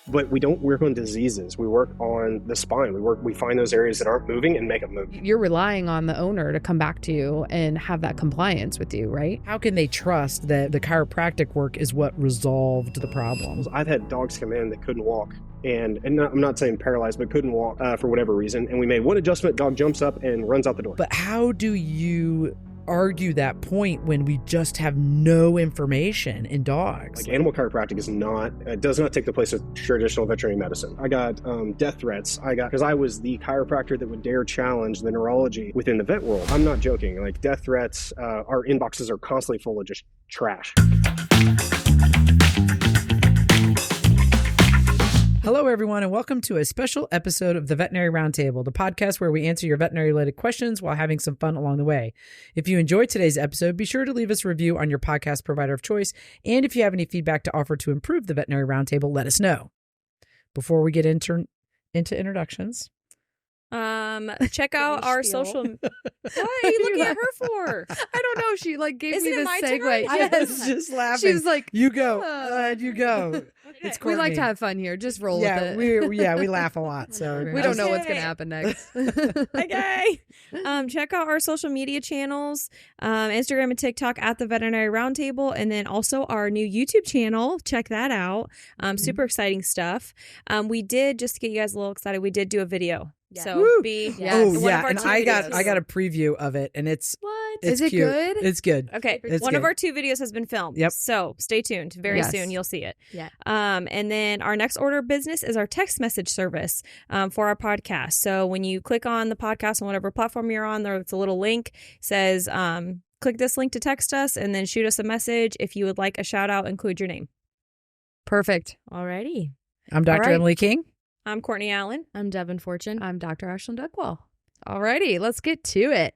but we don't work on diseases. We work on the spine. We find those areas that aren't moving and make them move. You're relying on the owner to come back to you and have that compliance with you, right? How can they trust that the chiropractic work is what resolved the problem? I've had dogs come in that couldn't walk, and I'm not saying paralyzed, but couldn't walk for whatever reason. And we made one adjustment, dog jumps up and runs out the door. But how do you argue that point when we just have no information in dogs? Like animal chiropractic does not take the place of traditional veterinary medicine. I got death threats. Because I was the chiropractor that would dare challenge the neurology within the vet world. I'm not joking. Like death threats, our inboxes are constantly full of just trash. Hello, everyone, and welcome to a special episode of the Veterinary Roundtable, the podcast where we answer your veterinary-related questions while having some fun along the way. If you enjoyed today's episode, be sure to leave us a review on your podcast provider of choice, and if you have any feedback to offer to improve the Veterinary Roundtable, let us know. Before we get into introductions, check out our social. What are you looking at her for? I don't know. She gave Isn't me it the my segue. turn? I was just laughing. She was like, "You go, and you go." Okay. It's we like Courtney. to have fun here. Just roll with it. we laugh a lot, so We don't know what's going to happen next. Okay. Check out our social media channels, Instagram and TikTok at the Veterinary Roundtable, and then also our new YouTube channel. Check that out. Super exciting stuff. We did, just to get you guys a little excited, we did do a video. Yeah. So Woo! be Yes. Oh one yeah, of our and two I videos. got a preview of it, and it's What? Is it cute. good? It's good. Okay, It's one good. of our two videos has been filmed. Yep. So stay tuned. Very Yes. soon you'll see it. Yeah. And then our next order of business is our text message service for our podcast. So when you click on the podcast on whatever platform you're on, there's a little link says click this link to text us, and then shoot us a message. If you would like a shout out, include your name. Perfect. Alrighty. I'm Dr. All right. Emily King. I'm Courtney Allen. I'm Devin Fortune. I'm Dr. Ashlyn Duckwell. Alrighty, let's get to it.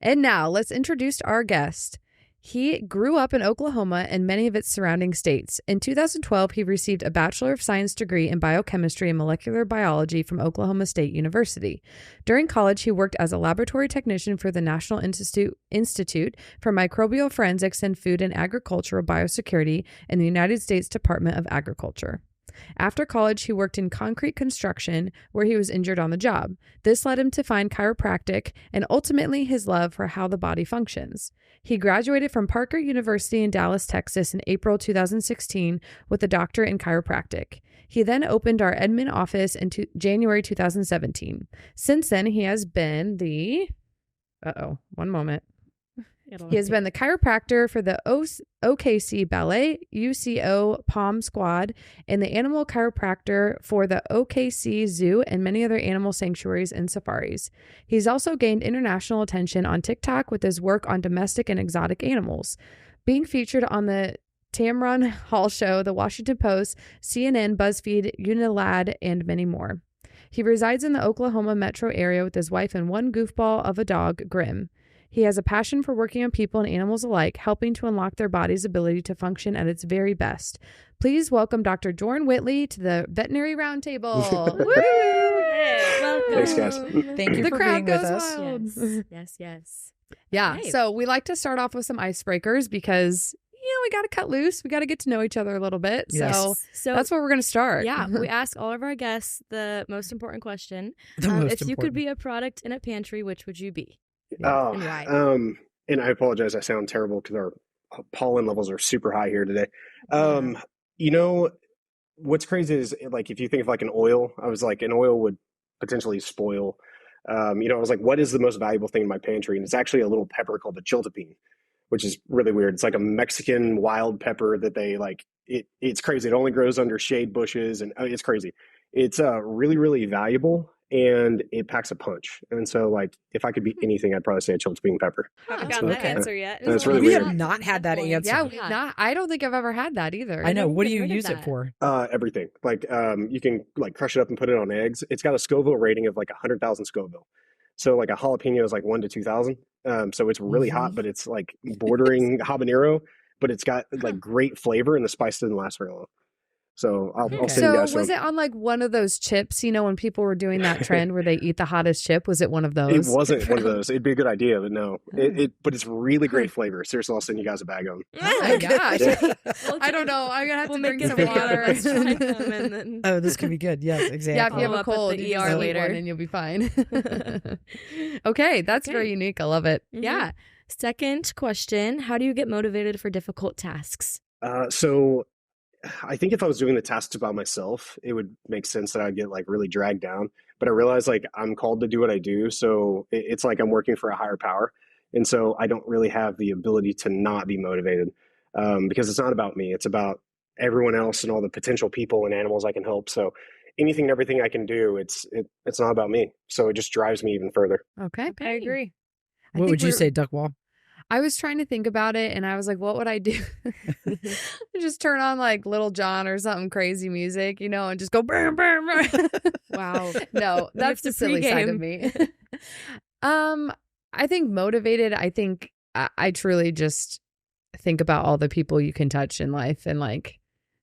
And now let's introduce our guest. He grew up in Oklahoma and many of its surrounding states. In 2012, he received a Bachelor of Science degree in biochemistry and molecular biology from Oklahoma State University. During college, he worked as a laboratory technician for the National Institute for Microbial Forensics and Food and Agricultural Biosecurity in the United States Department of Agriculture. After college, he worked in concrete construction where he was injured on the job. This led him to find chiropractic and ultimately his love for how the body functions. He graduated from Parker University in Dallas, Texas in April 2016 with a doctorate in chiropractic. He then opened our Edmond office in January 2017. Since then, he has been the... one moment. He has been the chiropractor for the OKC Ballet, UCO Palm Squad, and the animal chiropractor for the OKC Zoo and many other animal sanctuaries and safaris. He's also gained international attention on TikTok with his work on domestic and exotic animals, being featured on the Tamron Hall Show, The Washington Post, CNN, BuzzFeed, Unilad, and many more. He resides in the Oklahoma metro area with his wife and one goofball of a dog, Grim. He has a passion for working on people and animals alike, helping to unlock their body's ability to function at its very best. Please welcome Dr. Joren Whitley to the Veterinary Roundtable. Woo! Hey, welcome. Thanks, guys. Thank you The for crowd being with goes us. wild. Yes. Yeah, Okay. so we like to start off with some icebreakers because, we got to cut loose. We got to get to know each other a little bit. Yes. So that's where we're going to start. Yeah, we ask all of our guests the most important question. The most if you could important. be a product in a pantry, which would you be? Oh, And why? and I apologize. I sound terrible because our pollen levels are super high here today. What's crazy is if you think of an oil, I was like, an oil would potentially spoil. I was like, what is the most valuable thing in my pantry? And it's actually a little pepper called the chiltepine, which is really weird. It's like a Mexican wild pepper that they it's crazy. It only grows under shade bushes and it's crazy. It's really, really valuable. And it packs a punch. And so, if I could be anything, I'd probably say a chiltepine pepper. Haven't That's gotten that okay. answer yet. That's really we weird. have not had that answer. Yeah, I don't think I've ever had that either. I know. never What do you even heard of use it that. for? Everything. You can crush it up and put it on eggs. It's got a Scoville rating of 100,000 Scoville. So a jalapeno is 1 to 2,000. So it's really hot, but it's bordering habanero, but it's got great flavor and the spice doesn't last very long. So I'll send you So guys was some. it on like one of those chips, when people were doing that trend where they eat the hottest chip? Was it one of those? It wasn't one of those. It'd be a good idea, but no. But it's really great flavor. Seriously, I'll send you guys a bag of them. Oh my gosh. Yeah. I don't know. I'm going to have to drink make some a video water. of us trying them and then Oh, this could be good. Yes, exactly. Yeah, if you have Follow a up at cold, the you just ER eat later. one and you'll be fine. Okay, that's very unique. I love it. Yeah. Second question, how do you get motivated for difficult tasks? So I think if I was doing the tasks by myself, it would make sense that I'd get like really dragged down. But I realize like I'm called to do what I do. So it's like I'm working for a higher power. And so I don't really have the ability to not be motivated because it's not about me. It's about everyone else and all the potential people and animals I can help. So anything and everything I can do, it's not about me. So it just drives me even further. Okay. I agree. What would you say, Duckwall? I was trying to think about it and I was like, what would I do? Just turn on like Little John or something crazy music, and just go burn, burn, burn. Wow. No, that's the silly side of me. I think motivated, I think I truly just think about all the people you can touch in life and like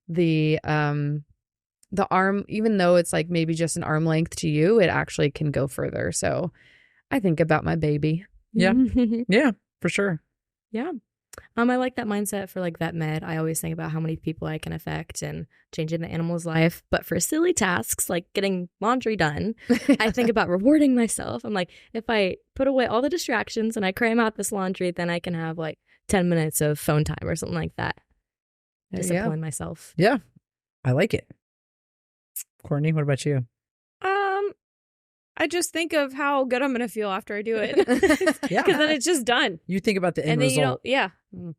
the arm, even though it's like maybe just an arm length to you, it actually can go further. So I think about my baby. Yeah. Yeah, for sure. Yeah. I like that mindset for like vet med. I always think about how many people I can affect and changing the animal's life. But for silly tasks like getting laundry done, I think about rewarding myself. I'm like, if I put away all the distractions and I cram out this laundry, then I can have like 10 minutes of phone time or something like that. Discipline myself. Yeah, I like it. Courtney, what about you? I just think of how good I'm going to feel after I do it. Yeah. Because then it's just done. You think about the end And then result.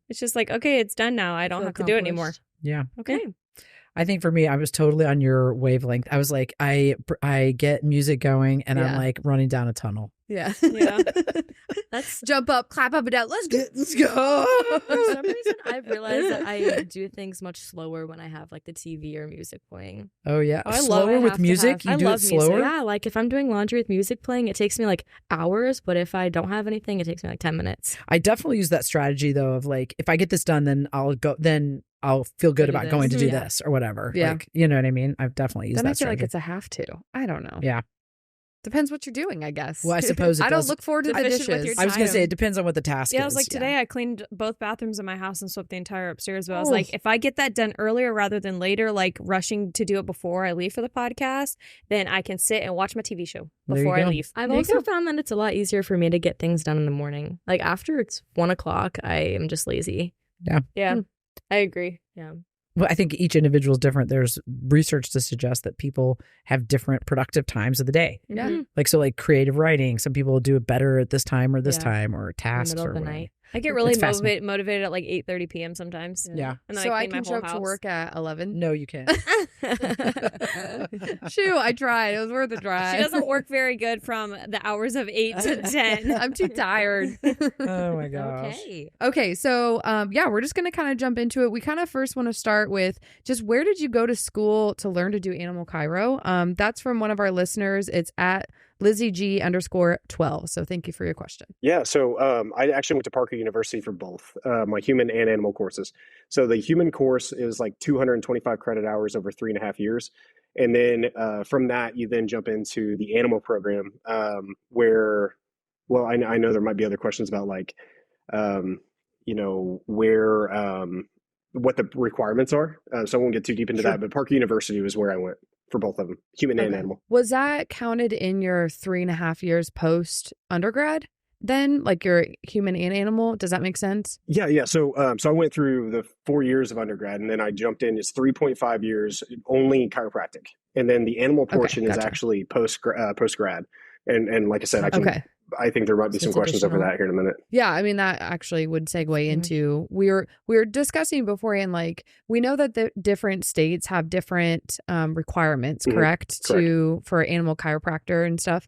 it's just like, okay, it's done now. I don't have to do it anymore. Yeah. Okay. I think for me, I was totally on your wavelength. I was like, I get music going and I'm like running down a tunnel. Yeah. Yeah. That's Jump up, clap up and down. Let's go. for some reason I've realized that I do things much slower when I have like the TV or music playing. Oh yeah. Oh, I love slower it. with Have to music? have- You I do it love music. slower? Yeah, like if I'm doing laundry with music playing, it takes me like hours, but if I don't have anything, it takes me like 10 minutes. I definitely use that strategy though of like, if I get this done, then I'll feel good do about this. going to do Yeah. this or whatever. Yeah. Like, you know what I mean? I've definitely used That that makes it like strategy. it's a have to. I don't know. Yeah. Depends what you're doing, I guess. Well, I suppose it I don't does. look forward to the Efficient with dishes. your I was going to say, time. it depends on what the task is. Yeah, I was like, today I cleaned both bathrooms in my house and swept the entire upstairs. But I was Oh. like, if I get that done earlier rather than later, like rushing to do it before I leave for the podcast, then I can sit and watch my TV show There you before I go. leave. I've There you also go. found that it's a lot easier for me to get things done in the morning. Like after it's 1:00, I am just lazy. Yeah, I agree. Yeah. Well, I think each individual is different. There's research to suggest that people have different productive times of the day. Yeah. Like creative writing. Some people do it better at this time or this Yeah. time or tasks middle or of the whatever. night. I get really It's fascinating. motivated at like 8:30 p.m. sometimes. Yeah. And then So I clean my can show whole up to house. work at 11. No, you can't. Shoo, I tried. It was worth a try. She doesn't work very good from the hours of 8 to 10. I'm too tired. Oh my gosh. Okay. Okay, so we're just gonna kind of jump into it. We kind of first want to start with just where did you go to school to learn to do animal chiro? That's from one of our listeners. It's at LizzieG_12. So thank you for your question. Yeah, so I actually went to Parker University for both my human and animal courses. So the human course is like 225 credit hours over 3.5 years. And then from that, you then jump into the animal program where, well, I know there might be other questions about like, where, what the requirements are. So I won't get too deep into that, but Parker University was where I went for both of them, human and Okay. animal. Was that counted in your 3.5 years post undergrad? Then, like your human and animal, does that make sense? Yeah. So I went through the 4 years of undergrad, and then I jumped in. It's 3.5 years only chiropractic, and then the animal portion is gotcha. actually post grad. And like I said, I think there might be So some it's questions over additional. that here in a minute. Yeah, I mean that actually would segue into we were discussing beforehand. Like we know that the different states have different requirements, Mhm. correct? For animal chiropractor and stuff.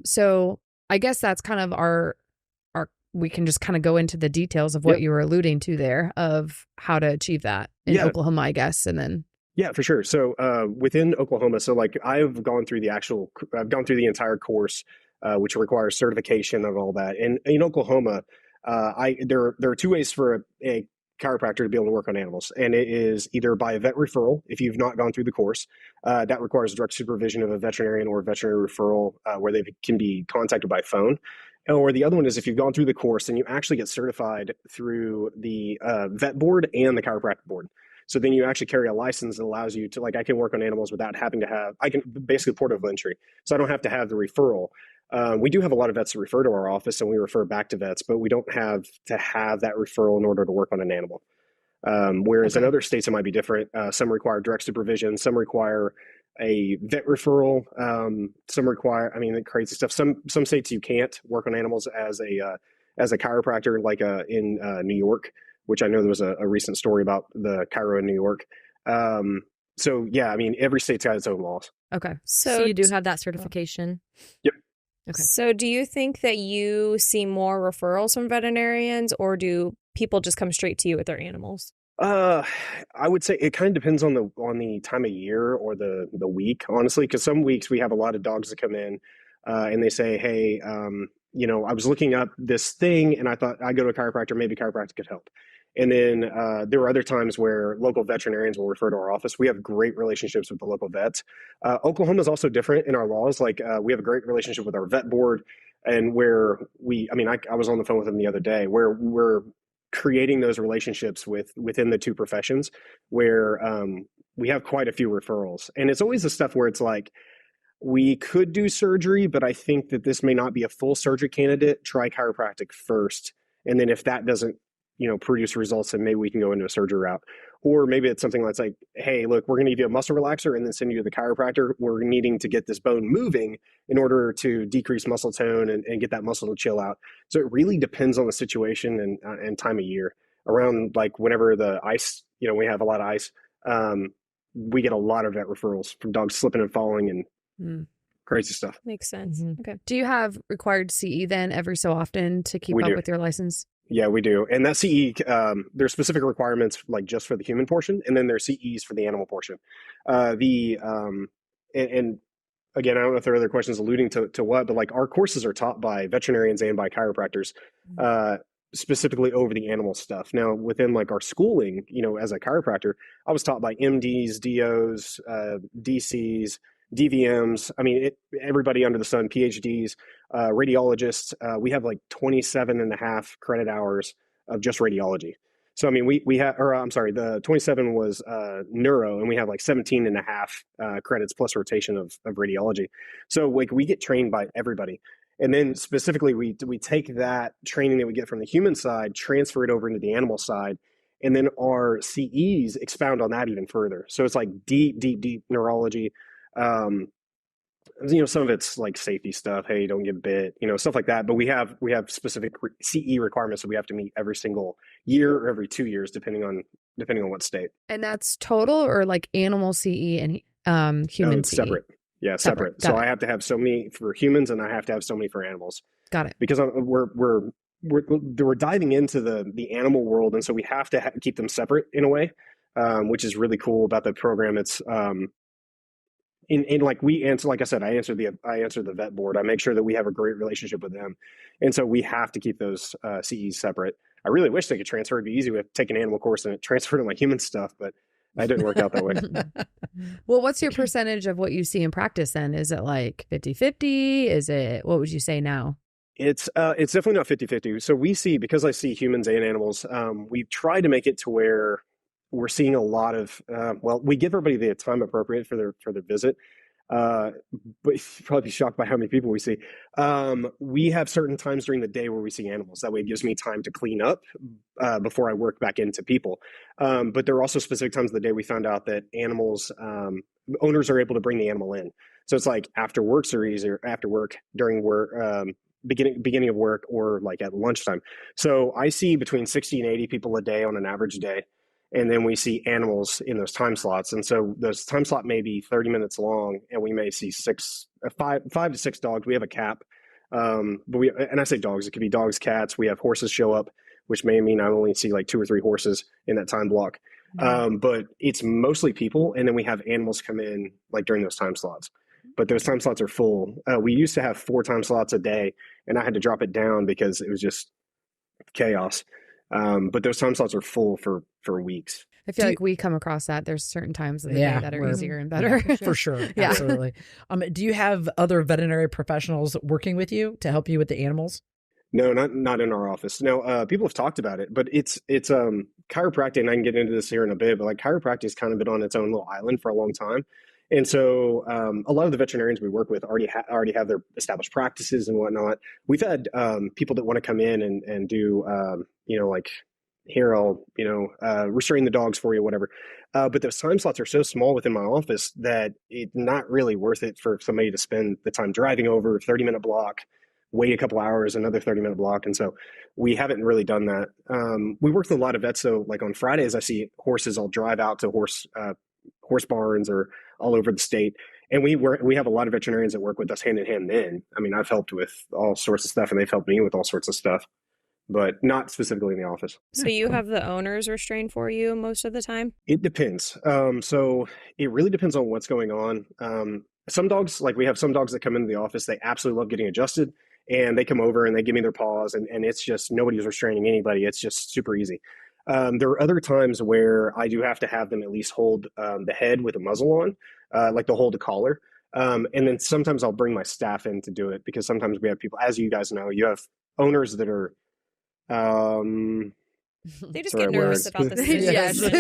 So I guess that's kind of our we can just kind of go into the details of what you were alluding to there of how to achieve that in Yeah. Oklahoma, I guess, and then Yeah, for sure. So within Oklahoma, so like I've gone through the entire course, which requires certification of all that. And in Oklahoma, there are two ways for a chiropractor to be able to work on animals. And it is either by a vet referral, if you've not gone through the course, that requires direct supervision of a veterinarian or a veterinary referral where they can be contacted by phone. Or the other one is if you've gone through the course and you actually get certified through the vet board and the chiropractic board. So then you actually carry a license that allows you to, like, I can work on animals without having to have, I can basically port of entry. So I don't have to have the referral. We do have a lot of vets that refer to our office and we refer back to vets, but we don't have to have that referral in order to work on an animal. Whereas in other states, it might be different. Some require direct supervision. Some require a vet referral. Some require, I mean, crazy stuff. Some states you can't work on animals as a chiropractor, like in New York, which I know there was a recent story about the chiro in New York. So yeah, I mean, every state's got its own laws. Okay. So you do have that certification? Yep. Okay. So do you think that you see more referrals from veterinarians, or do people just come straight to you with their animals? I would say it kind of depends on the time of year or the week, honestly, because some weeks we have a lot of dogs that come in and they say, hey, I was looking up this thing and I thought I'd go to a chiropractor, maybe chiropractic could help. And then there were other times where local veterinarians will refer to our office. We have great relationships with the local vets. Oklahoma is also different in our laws. Like we have a great relationship with our vet board, and where I was on the phone with them the other day, where we're creating those relationships within the two professions, where we have quite a few referrals. And it's always the stuff where it's like, we could do surgery, but I think that this may not be a full surgery candidate. Try chiropractic first. And then if that doesn't, produce results, then maybe we can go into a surgery route. Or maybe it's something that's like, hey, look, we're going to give you a muscle relaxer and then send you to the chiropractor. We're needing to get this bone moving in order to decrease muscle tone and get that muscle to chill out. So it really depends on the situation and time of year. Around like whenever the ice, we have a lot of ice, we get a lot of vet referrals from dogs slipping and falling and crazy stuff. Makes sense. Mm-hmm. Okay. Do you have required CE then every so often to keep up with your license? Yeah, we do. And that CE, there's specific requirements like just for the human portion, and then there's CEs for the animal portion. And again, I don't know if there are other questions alluding to what, but like our courses are taught by veterinarians and by chiropractors, specifically over the animal stuff. Now, within like our schooling, as a chiropractor, I was taught by MDs, DOs, DCs, DVMs. I mean, everybody under the sun, PhDs, radiologists. We have like 27 and a half credit hours of just radiology. So, I mean, we have, or I'm sorry, the 27 was neuro, and we have like 17 and a half credits plus rotation of radiology. So like we get trained by everybody. And then specifically, we take that training that we get from the human side, transfer it over into the animal side. And then our CEs expound on that even further. So it's like deep neurology. Some of it's like safety stuff. Hey, don't get bit, stuff like that. But we have specific CE requirements that we have to meet every single year or every 2 years, depending on what state. And that's total or like animal CE and human CE? Separate. Yeah, separate. So I have to have so many for humans and I have to have so many for animals. Got it. Because we're diving into the animal world, and so we have to keep them separate in a way, which is really cool about the program. It's in like we answer, like I said, I answer the vet board. I make sure that we have a great relationship with them, and so we have to keep those CEs separate. I really wish they could transfer. It'd be easy to take an animal course and transfer to my human stuff, but that didn't work out that way. Well, what's your percentage of what you see in practice then? Is it like 50-50? Is it, what would you say now? It's definitely not 50-50. So we see, because I see humans and animals, we've tried to make it to where we're seeing a lot of, we give everybody the time appropriate for their visit. But you'd probably be shocked by how many people we see. We have certain times during the day where we see animals. That way it gives me time to clean up before I work back into people. But there are also specific times of the day we found out that animals, owners are able to bring the animal in. So it's like after work series or after work, during work, beginning of work, or like at lunchtime. So I see between 60 and 80 people a day on an average day. And then we see animals in those time slots. And so those time slot may be 30 minutes long, and we may see five to six dogs. We have a cap. And I say dogs, it could be dogs, cats. We have horses show up, which may mean I only see like 2 or 3 horses in that time block. But it's mostly people. And then we have animals come in like during those time slots. But those time slots are full. We used to have 4 time slots a day, and I had to drop it down because it was just chaos. But those time slots are full for weeks. I feel like we come across that. There's certain times of the Yeah, day that are we're- easier and better. For sure. Yeah. Absolutely. Do you have other veterinary professionals working with you to help you with the animals? No, not in our office. No, people have talked about it, but it's chiropractic, and I can get into this here in a bit, but like chiropractic has kind of been on its own little island for a long time. And so a lot of the veterinarians we work with already have their established practices and whatnot. We've had people that want to come in and do like, here, I'll restrain the dogs for you, whatever. But those time slots are so small within my office that it's not really worth it for somebody to spend the time driving over 30-minute block, wait a couple hours, another 30-minute block. And so we haven't really done that. We work with a lot of vets. So like on Fridays, I see horses. I'll drive out to horse barns or all over the state. And we have a lot of veterinarians that work with us hand in hand then. I mean, I've helped with all sorts of stuff, and they've helped me with all sorts of stuff, but not specifically in the office. So you have the owners restrained for you most of the time? It depends. So it really depends on what's going on. Some dogs, like we have some dogs that come into the office, they absolutely love getting adjusted, and they come over and they give me their paws, and it's just, nobody's restraining anybody. It's just super easy. There are other times where I do have to have them at least hold the head with a muzzle on, like they'll hold a collar. And then sometimes I'll bring my staff in to do it, because sometimes we have people, as you guys know, you have owners that are They just get nervous about this.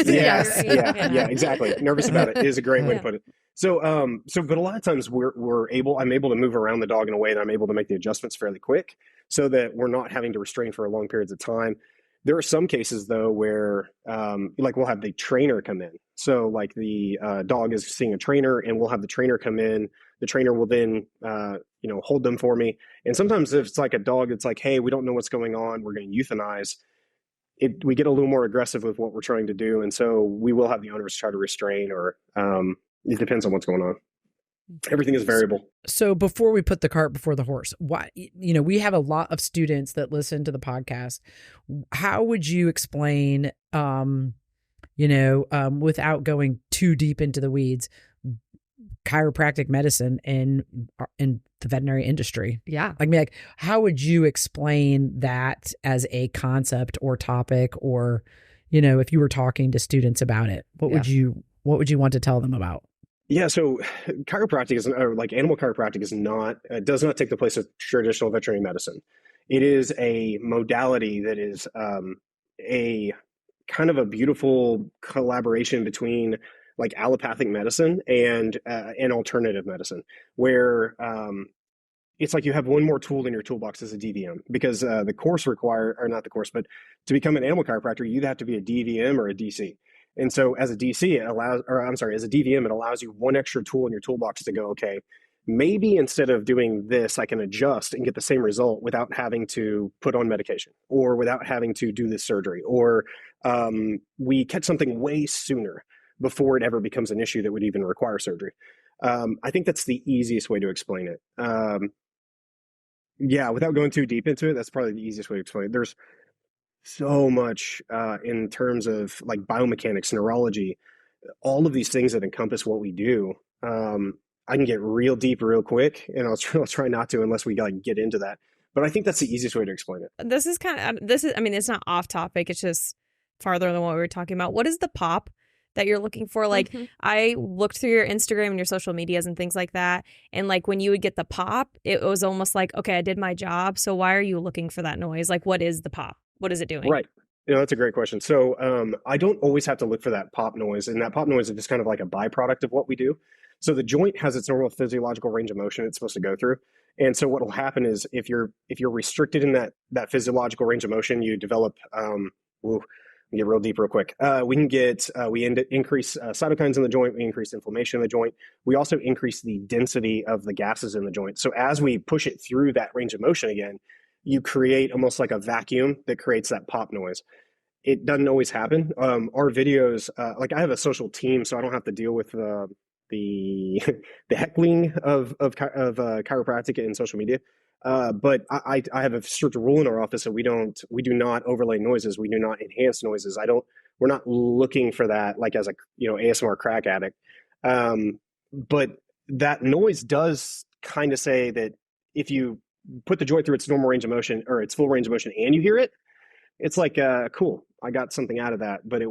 Yeah, exactly. Nervous about it is a great way to put it. So, but a lot of times I'm able to move around the dog in a way that I'm able to make the adjustments fairly quick, so that we're not having to restrain for long periods of time. There are some cases though where, like we'll have the trainer come in. So like the dog is seeing a trainer, and we'll have the trainer come in. The trainer will then, hold them for me. And sometimes if it's like a dog, it's like, hey, we don't know what's going on, we're going to euthanize. We get a little more aggressive with what we're trying to do. And so we will have the owners try to restrain, or it depends on what's going on. Everything is variable. So before we put the cart before the horse, we have a lot of students that listen to the podcast. How would you explain, without going too deep into the weeds, chiropractic medicine in the veterinary industry? Yeah. Like, how would you explain that as a concept or topic, or, if you were talking to students about it, what would you want to tell them about? Yeah, so chiropractic animal chiropractic does not take the place of traditional veterinary medicine. It is a modality that is a kind of a beautiful collaboration between like allopathic medicine and alternative medicine, where it's like you have one more tool in your toolbox as a DVM, because to become an animal chiropractor, you have to be a DVM or a DC. And so as a DC, as a DVM, it allows you one extra tool in your toolbox to go, okay, maybe instead of doing this, I can adjust and get the same result without having to put on medication, or without having to do this surgery, or we catch something way sooner before it ever becomes an issue that would even require surgery. I think that's the easiest way to explain it. Without going too deep into it, that's probably the easiest way to explain it. There's so much in terms of like biomechanics, neurology, all of these things that encompass what we do. I can get real deep real quick, and I'll try not to unless we get into that. But I think that's the easiest way to explain it. It's not off topic. It's just farther than what we were talking about. What is the pop that you're looking for? Like, I looked through your Instagram and your social medias and things like that. And like when you would get the pop, it was almost like, okay, I did my job. So why are you looking for that noise? Like, what is the pop? What is it doing? Right. That's a great question. So I don't always have to look for that pop noise. And that pop noise is just kind of like a byproduct of what we do. So the joint has its normal physiological range of motion it's supposed to go through. And so what will happen is if you're restricted in that physiological range of motion, you develop, get real deep real quick. We increase cytokines in the joint. We increase inflammation in the joint. We also increase the density of the gases in the joint. So as we push it through that range of motion again, you create almost like a vacuum that creates that pop noise. It doesn't always happen. Our videos, like I have a social team, so I don't have to deal with the heckling of chiropractic in social media. But I have a strict rule in our office that we do not overlay noises. We do not enhance noises. We're not looking for that like as a ASMR crack addict. But that noise does kind of say that if you put the joint through its normal range of motion or its full range of motion and you hear it, it's like, cool, I got something out of that, but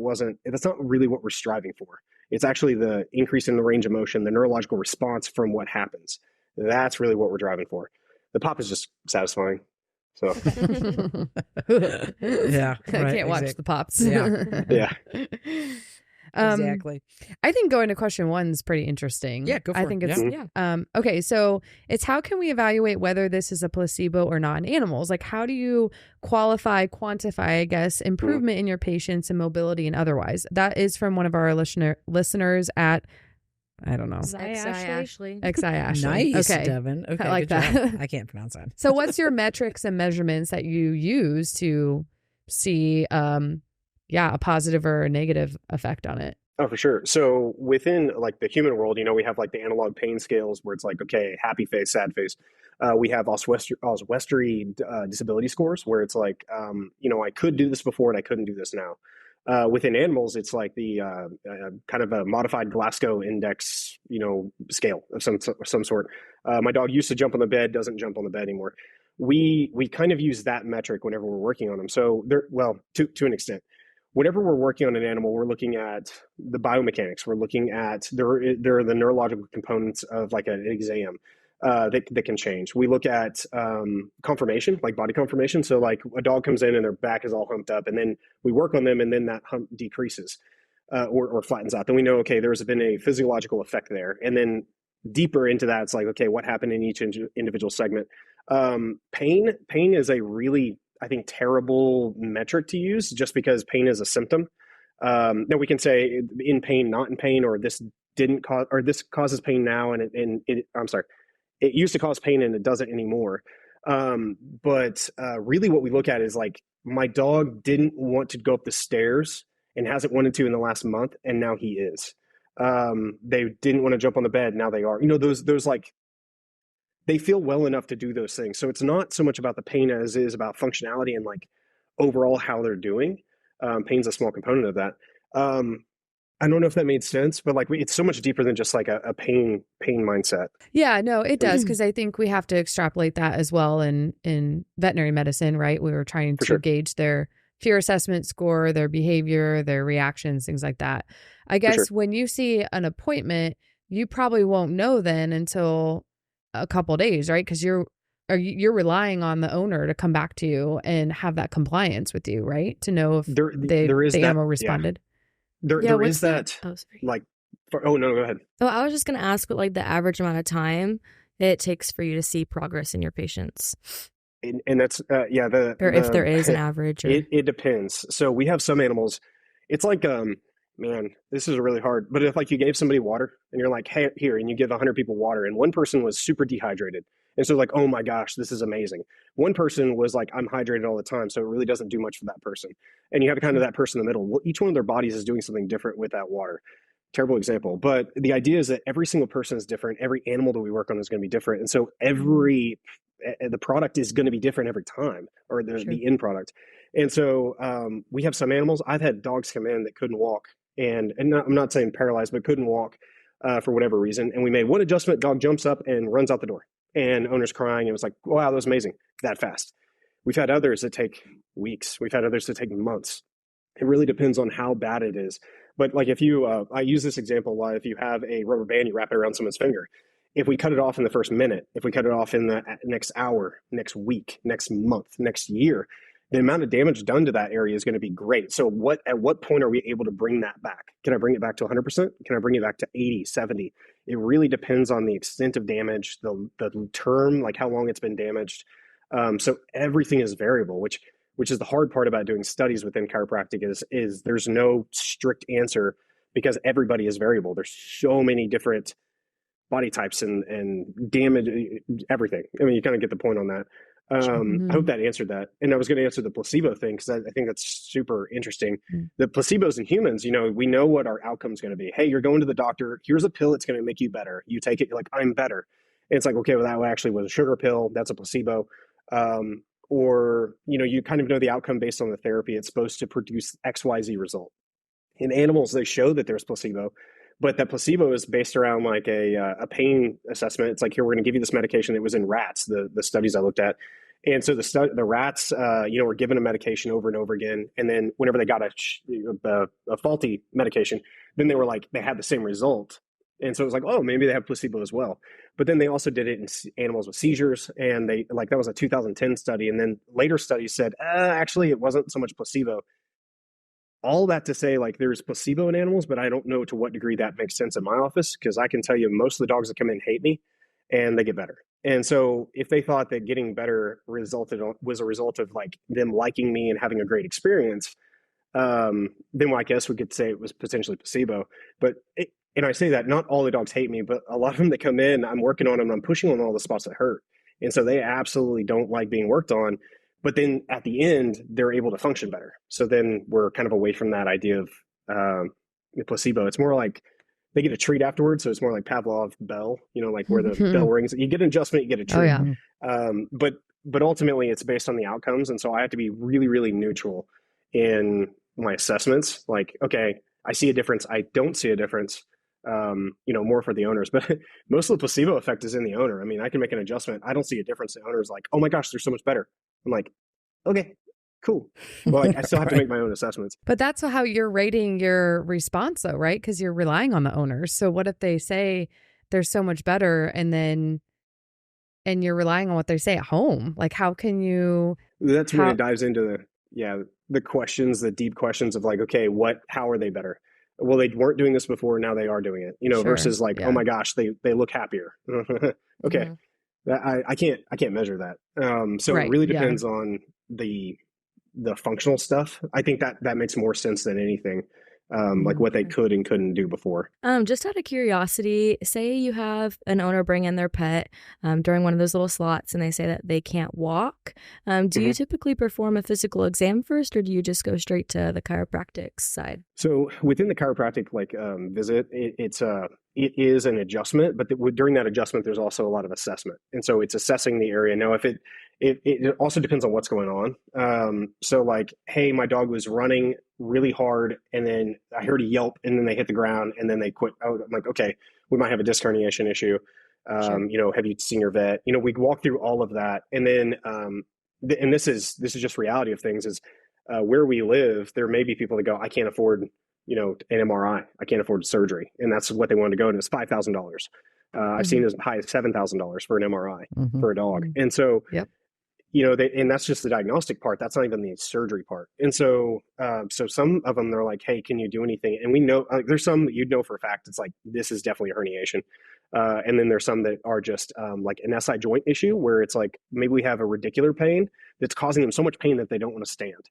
that's not really what we're striving for. It's actually the increase in the range of motion, the neurological response from what happens. That's really what we're driving for. The pop is just satisfying. So Yeah, I can't watch the pops. Yeah. yeah. Exactly. I think going to question 1 is pretty interesting. Yeah, go for I it. think it's Yeah. okay. So it's how can we evaluate whether this is a placebo or not in animals? Like, how do you quantify, I guess, improvement in your patients and mobility and otherwise? That is from one of our listeners at, I don't know, Xi Ashley. XI Ashley. Nice, Okay. Devin. Okay, I like good that. job. I can't pronounce that. So what's your metrics and measurements that you use to see, a positive or a negative effect on it? Oh, for sure. So within like the human world, we have like the analog pain scales where it's like, okay, happy face, sad face. We have Oswestry disability scores where it's like, I could do this before and I couldn't do this now. Within animals, it's like the kind of a modified Glasgow index, scale of some sort. My dog used to jump on the bed, doesn't jump on the bed anymore. We kind of use that metric whenever we're working on them. So to an extent. Whenever we're working on an animal, we're looking at the biomechanics. We're looking at there are the neurological components of like an exam that can change. We look at conformation, like body conformation. So like a dog comes in and their back is all humped up, and then we work on them, and then that hump decreases or flattens out. Then we know, okay, there's been a physiological effect there. And then deeper into that, it's like, okay, what happened in each individual segment? Pain is a really, I think, terrible metric to use just because pain is a symptom. Now we can say in pain, not in pain, or this didn't cause, or this causes pain now. I'm sorry, it used to cause pain and it doesn't anymore. But really what we look at is like, my dog didn't want to go up the stairs and hasn't wanted to in the last month. And now he is. They didn't want to jump on the bed. Now they are, those like, they feel well enough to do those things. So it's not so much about the pain as it is about functionality and like overall how they're doing. Pain's a small component of that. I don't know if that made sense, but like it's so much deeper than just like a pain mindset. Yeah, no, it does. Because I think we have to extrapolate that as well in veterinary medicine, right? We were trying to gauge their fear assessment score, their behavior, their reactions, things like that. I guess when you see an appointment, you probably won't know then until a couple of days, right? Because you're relying on the owner to come back to you and have that compliance with you, right? To know if the animal responded. Yeah. There is that. Oh, sorry. Like, no, go ahead. Oh, I was just going to ask what like the average amount of time it takes for you to see progress in your patients. And that's, or if there is an average. Or... It depends. So we have some animals, it's like, man, this is really hard. But if like you gave somebody water and you're like, hey, here, and you give 100 people water, and one person was super dehydrated. And so like, oh my gosh, this is amazing. One person was like, I'm hydrated all the time, so it really doesn't do much for that person. And you have kind of that person in the middle. Well, each one of their bodies is doing something different with that water. Terrible example. But the idea is that every single person is different. Every animal that we work on is going to be different. And so the product is going to be different every time, or the end product. And so we have some animals. I've had dogs come in that couldn't walk. And I'm not saying paralyzed, but couldn't walk for whatever reason. And we made one adjustment, dog jumps up and runs out the door. And owner's crying. It was like, wow, that was amazing, that fast. We've had others that take weeks. We've had others that take months. It really depends on how bad it is. But like if you, I use this example, if you have a rubber band, you wrap it around someone's finger. If we cut it off in the first minute, if we cut it off in the next hour, next week, next month, next year, the amount of damage done to that area is going to be great. So at what point are we able to bring that back? Can I bring it back to 100%? Can I bring it back to 80, 70? It really depends on the extent of damage, the term, like how long it's been damaged. So everything is variable, which is the hard part about doing studies within chiropractic is there's no strict answer because everybody is variable. There's so many different body types and damage, everything. I mean, you kind of get the point on that. I hope that answered that. And I was going to answer the placebo thing because I think that's super interesting. The placebos in humans, we know what our outcome is going to be. Hey, you're going to the doctor. Here's a pill. It's going to make you better. You take it. You're like, I'm better. And it's like, okay, well, that actually was a sugar pill. That's a placebo. Or, you kind of know the outcome based on the therapy. It's supposed to produce XYZ result. In animals, they show that there's placebo. But that placebo is based around like a pain assessment. It's like, here, we're going to give you this medication that was in rats, the studies I looked at. And so the rats, were given a medication over and over again. And then whenever they got a faulty medication, then they were like, they had the same result. And so it was like, oh, maybe they have placebo as well. But then they also did it in animals with seizures. And that was a 2010 study. And then later studies said, actually, it wasn't so much placebo. All that to say, like, there's placebo in animals, but I don't know to what degree that makes sense in my office, because I can tell you most of the dogs that come in hate me and they get better. And so if they thought that getting better was a result of like them liking me and having a great experience, then I guess we could say it was potentially placebo. And I say that not all the dogs hate me, but a lot of them that come in, I'm working on them, I'm pushing on all the spots that hurt. And so they absolutely don't like being worked on. But then at the end, they're able to function better. So then we're kind of away from that idea of placebo. It's more like they get a treat afterwards. So it's more like Pavlov bell, like where the bell rings. You get an adjustment, you get a treat. Oh, yeah. But ultimately, it's based on the outcomes. And so I have to be really, really neutral in my assessments. Like, okay, I see a difference. I don't see a difference. More for the owners, but most of the placebo effect is in the owner. I mean, I can make an adjustment. I don't see a difference. The owner's like, oh my gosh, they're so much better. I'm like, okay, cool. Well, I still have to make my own assessments. But that's how you're rating your response though, right? Because you're relying on the owners. So what if they say they're so much better and you're relying on what they say at home? Like, how can you? That's when it dives into the questions, the deep questions of like, okay, how are they better? Well, they weren't doing this before. Now they are doing it, Sure. versus like, oh my gosh, they look happier. Okay. I can't measure that. So Right, it really depends on the functional stuff. I think that makes more sense than anything. Like what they could and couldn't do before. Just out of curiosity, say you have an owner bring in their pet during one of those little slots and they say that they can't walk. Do you typically perform a physical exam first, or do you just go straight to the chiropractic side? So within the chiropractic visit, it is an adjustment, but during that adjustment, there's also a lot of assessment. And so it's assessing the area. Now, if it also depends on what's going on. So like, hey, my dog was running really hard and then I heard a yelp and then they hit the ground and then they quit. I'm like, okay, we might have a disc herniation issue. Sure. Have you seen your vet? We walk through all of that. And then, and this is just reality of things is where we live, there may be people that go, I can't afford an MRI. I can't afford surgery. And that's what they wanted to go to. It's $5,000. I've seen as high as $7,000 for an MRI for a dog. And so, and that's just the diagnostic part. That's not even the surgery part. And so, so some of them, they're like, hey, can you do anything? And we know there's some that you'd know for a fact. It's like, this is definitely a herniation. And then there's some that are just like an SI joint issue where it's like, maybe we have a radicular pain that's causing them so much pain that they don't want to stand.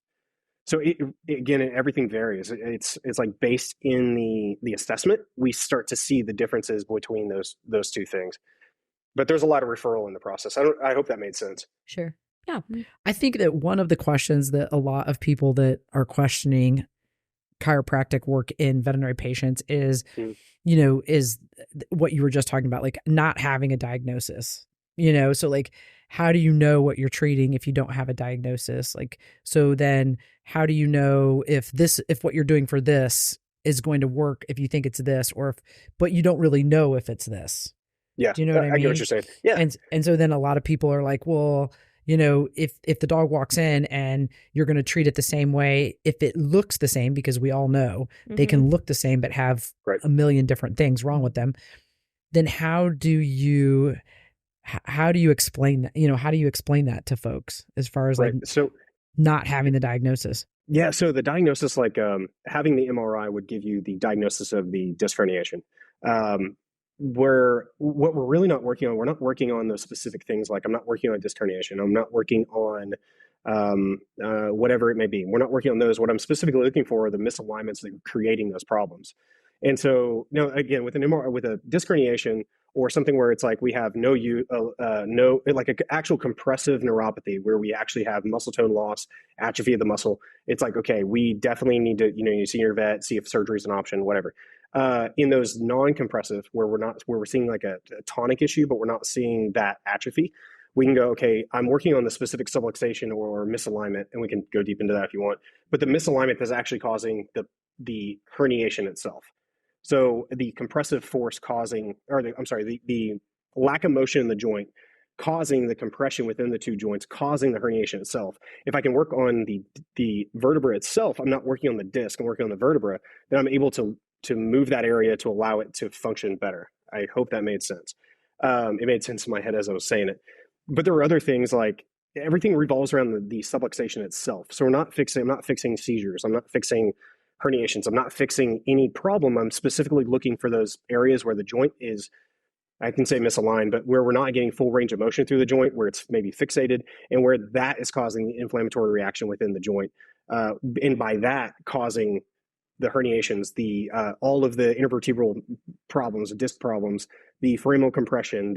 So again, everything varies. It's like based in the assessment, we start to see the differences between those two things. But there's a lot of referral in the process. I hope that made sense. Sure. Yeah. I think that one of the questions that a lot of people that are questioning chiropractic work in veterinary patients is, is what you were just talking about, like not having a diagnosis, so like, how do you know what you're treating if you don't have a diagnosis? Like, so then how do you know if what you're doing for this is going to work if you think it's this, but you don't really know if it's this? Yeah. Do you know what I mean? I get what you're saying. Yeah. And so then a lot of people are like, well, if the dog walks in and you're going to treat it the same way, if it looks the same, because we all know they can look the same, but have a million different things wrong with them, then how do you explain that? How do you explain that to folks as far as so not having the diagnosis? Yeah. So the diagnosis, like having the MRI would give you the diagnosis of the disc herniation. What we're really not working on, we're not working on those specific things. Like I'm not working on disc herniation. I'm not working on whatever it may be. We're not working on those. What I'm specifically looking for are the misalignments that are creating those problems. And so, again, with an MRI, with a disc herniation or something where it's like we have like an actual compressive neuropathy where we actually have muscle tone loss, atrophy of the muscle. It's like, okay, we definitely need to, you see your vet, see if surgery is an option, whatever. In those non-compressive where we're seeing like a tonic issue, but we're not seeing that atrophy, we can go, okay, I'm working on the specific subluxation or misalignment, and we can go deep into that if you want. But the misalignment is actually causing the herniation itself. So the compressive force the lack of motion in the joint causing the compression within the two joints, causing the herniation itself. If I can work on the vertebra itself, I'm not working on the disc, I'm working on the vertebra, then I'm able to move that area to allow it to function better. I hope that made sense. It made sense in my head as I was saying it. But there were other things like everything revolves around the subluxation itself. So I'm not fixing seizures. I'm not fixing herniations. I'm not fixing any problem. I'm specifically looking for those areas where the joint is, I can say misaligned, but where we're not getting full range of motion through the joint, where it's maybe fixated, and where that is causing the inflammatory reaction within the joint. And by that causing the herniations, all of the intervertebral problems, the disc problems, the foraminal compression,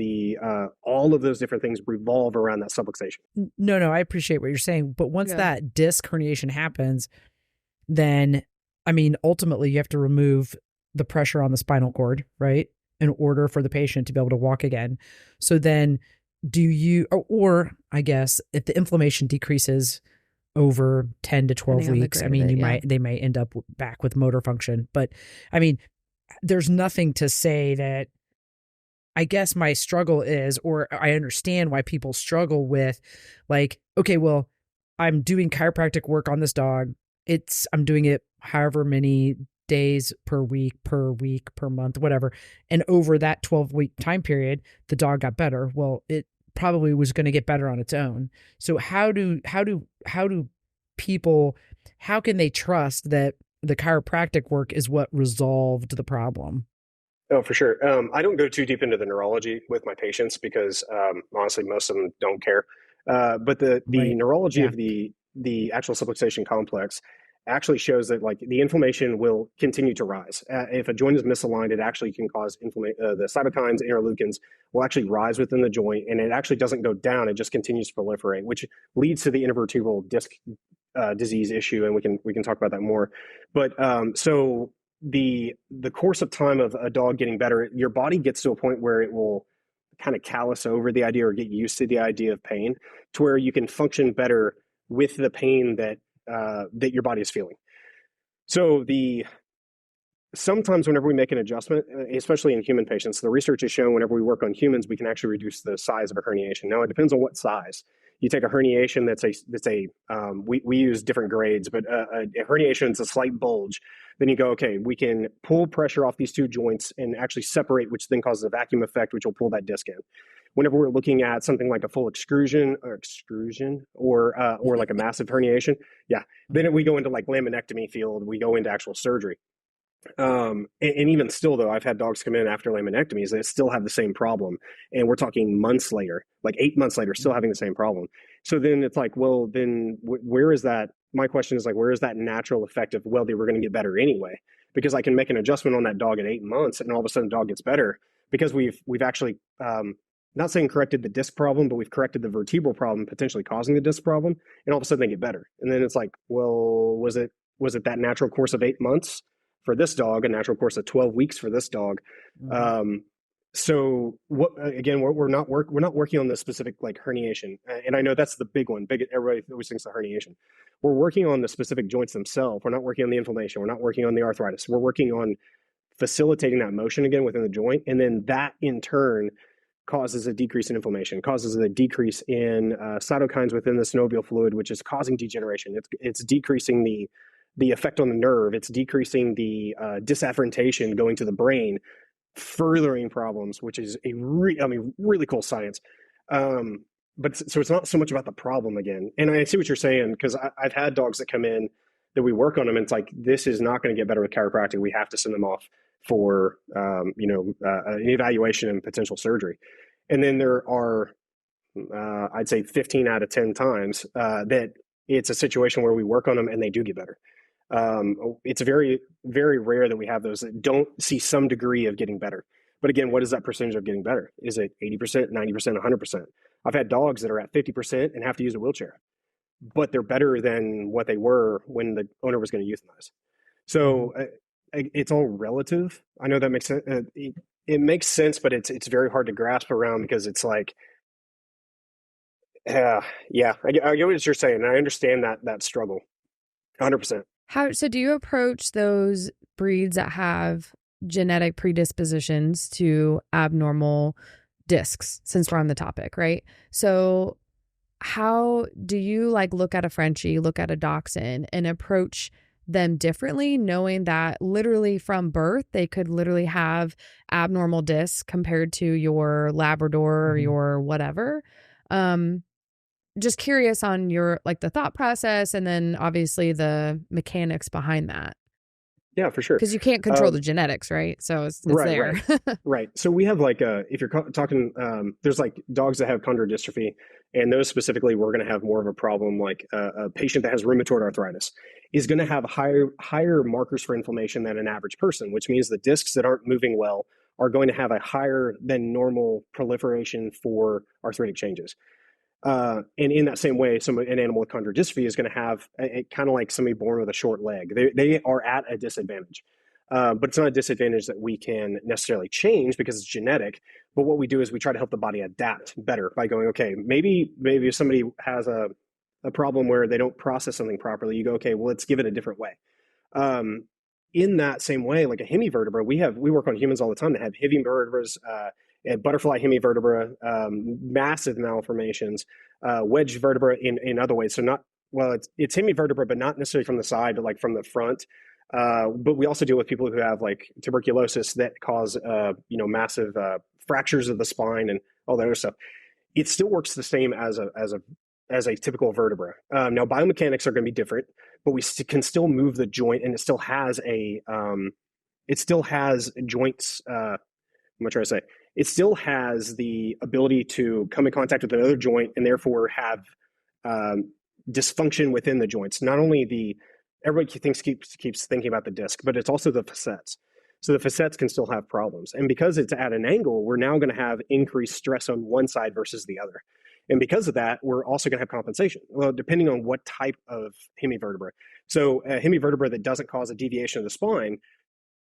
all of those different things revolve around that subluxation. No, I appreciate what you're saying. But once that disc herniation happens, then, I mean, ultimately you have to remove the pressure on the spinal cord, right? In order for the patient to be able to walk again. So then do you, or I guess if the inflammation decreases over 10 to 12 weeks, I mean, they may end up back with motor function. But I mean, there's nothing to say that, I guess my struggle is, or I understand why people struggle with like, okay, well, I'm doing chiropractic work on this dog. I'm doing it however many days per week, per month, whatever. And over that 12-week time period, the dog got better. Well, it probably was going to get better on its own. So how do people, how can they trust that the chiropractic work is what resolved the problem? Oh, for sure. I don't go too deep into the neurology with my patients because honestly, most of them don't care. But the neurology of the actual subluxation complex actually shows that like the inflammation will continue to rise. If a joint is misaligned, it actually can cause the cytokines, interleukins will actually rise within the joint, and it actually doesn't go down. It just continues to proliferate, which leads to the intervertebral disc disease issue, and we can talk about that more. But so the course of time of a dog getting better, your body gets to a point where it will kind of callous over the idea or get used to the idea of pain, to where you can function better with the pain that your body is feeling. So sometimes whenever we make an adjustment, especially in human patients, the research has shown whenever we work on humans, we can actually reduce the size of a herniation. Now, it depends on what size. You take a herniation we use different grades, but a herniation is a slight bulge. Then you go, okay, we can pull pressure off these two joints and actually separate, which then causes a vacuum effect, which will pull that disc in. Whenever we're looking at something like a full extrusion or like a massive herniation, then we go into like laminectomy field, we go into actual surgery. And even still though, I've had dogs come in after laminectomies, they still have the same problem. And we're talking months later, like 8 months later, still having the same problem. So then it's like, well, then where is that? My question is like, where is that natural effect of, well, they were going to get better anyway? Because I can make an adjustment on that dog at 8 months and all of a sudden the dog gets better because we've actually, not saying corrected the disc problem, but we've corrected the vertebral problem, potentially causing the disc problem, and all of a sudden they get better. And then it's like, well, was it that natural course of 8 months for this dog, a natural course of 12 weeks for this dog? Mm-hmm. So what, again, we're not working on the specific like herniation. And I know that's the big one. Everybody always thinks the herniation. We're working on the specific joints themselves. We're not working on the inflammation. We're not working on the arthritis. We're working on facilitating that motion again within the joint. And then that in turn causes a decrease in inflammation, causes a decrease in cytokines within the synovial fluid, which is causing degeneration. It's decreasing the effect on the nerve. It's decreasing the disafferentation going to the brain, furthering problems, which is really cool science. But so it's not so much about the problem again. And I see what you're saying, because I've had dogs that come in that we work on them, and it's like, this is not going to get better with chiropractic. We have to send them off for an evaluation and potential surgery. And then there are, I'd say 15 out of 10 times that it's a situation where we work on them and they do get better. It's very, very rare that we have those that don't see some degree of getting better. But again, what is that percentage of getting better? Is it 80%, 90%, 100%? I've had dogs that are at 50% and have to use a wheelchair, but they're better than what they were when the owner was going to euthanize. So it's all relative. I know that makes sense. It makes sense, but it's very hard to grasp around, because it's like, I get what you're saying. And I understand that struggle 100%. So do you approach those breeds that have genetic predispositions to abnormal discs, since we're on the topic, right? So how do you like look at a Frenchie, look at a Dachshund, and approach them differently, knowing that literally from birth, they could literally have abnormal discs compared to your Labrador or your whatever? Just curious on your, like, the thought process, and then obviously the mechanics behind that. Yeah, for sure. Because you can't control the genetics, right? So it's right, there. Right. Right. So we have like, if you're talking, there's like dogs that have chondrodystrophy, and those specifically, we're going to have more of a problem. Like a patient that has rheumatoid arthritis is going to have higher markers for inflammation than an average person, which means the discs that aren't moving well are going to have a higher than normal proliferation for arthritic changes. And in that same way, an animal with chondrodystrophy is going to have kind of like somebody born with a short leg. They are at a disadvantage, but it's not a disadvantage that we can necessarily change because it's genetic. But what we do is we try to help the body adapt better by going, okay, maybe if somebody has a problem where they don't process something properly, you go, okay, well, let's give it a different way. In that same way, like a hemivertebra, we work on humans all the time that have hemivertebras, butterfly hemivertebra, massive malformations, wedge vertebra in other ways. So it's hemivertebra, but not necessarily from the side, but like from the front. But we also deal with people who have like tuberculosis that cause, massive fractures of the spine and all that other stuff. It still works the same as a typical vertebra. Now biomechanics are going to be different, but we can still move the joint, and it still has joints. I'm going to try to say, it still has the ability to come in contact with another joint and therefore have dysfunction within the joints. Not only everybody keeps thinking about the disc, but it's also the facets. So the facets can still have problems. And because it's at an angle, we're now going to have increased stress on one side versus the other. And because of that, we're also going to have compensation, well, depending on what type of hemivertebra. So a hemivertebra that doesn't cause a deviation of the spine,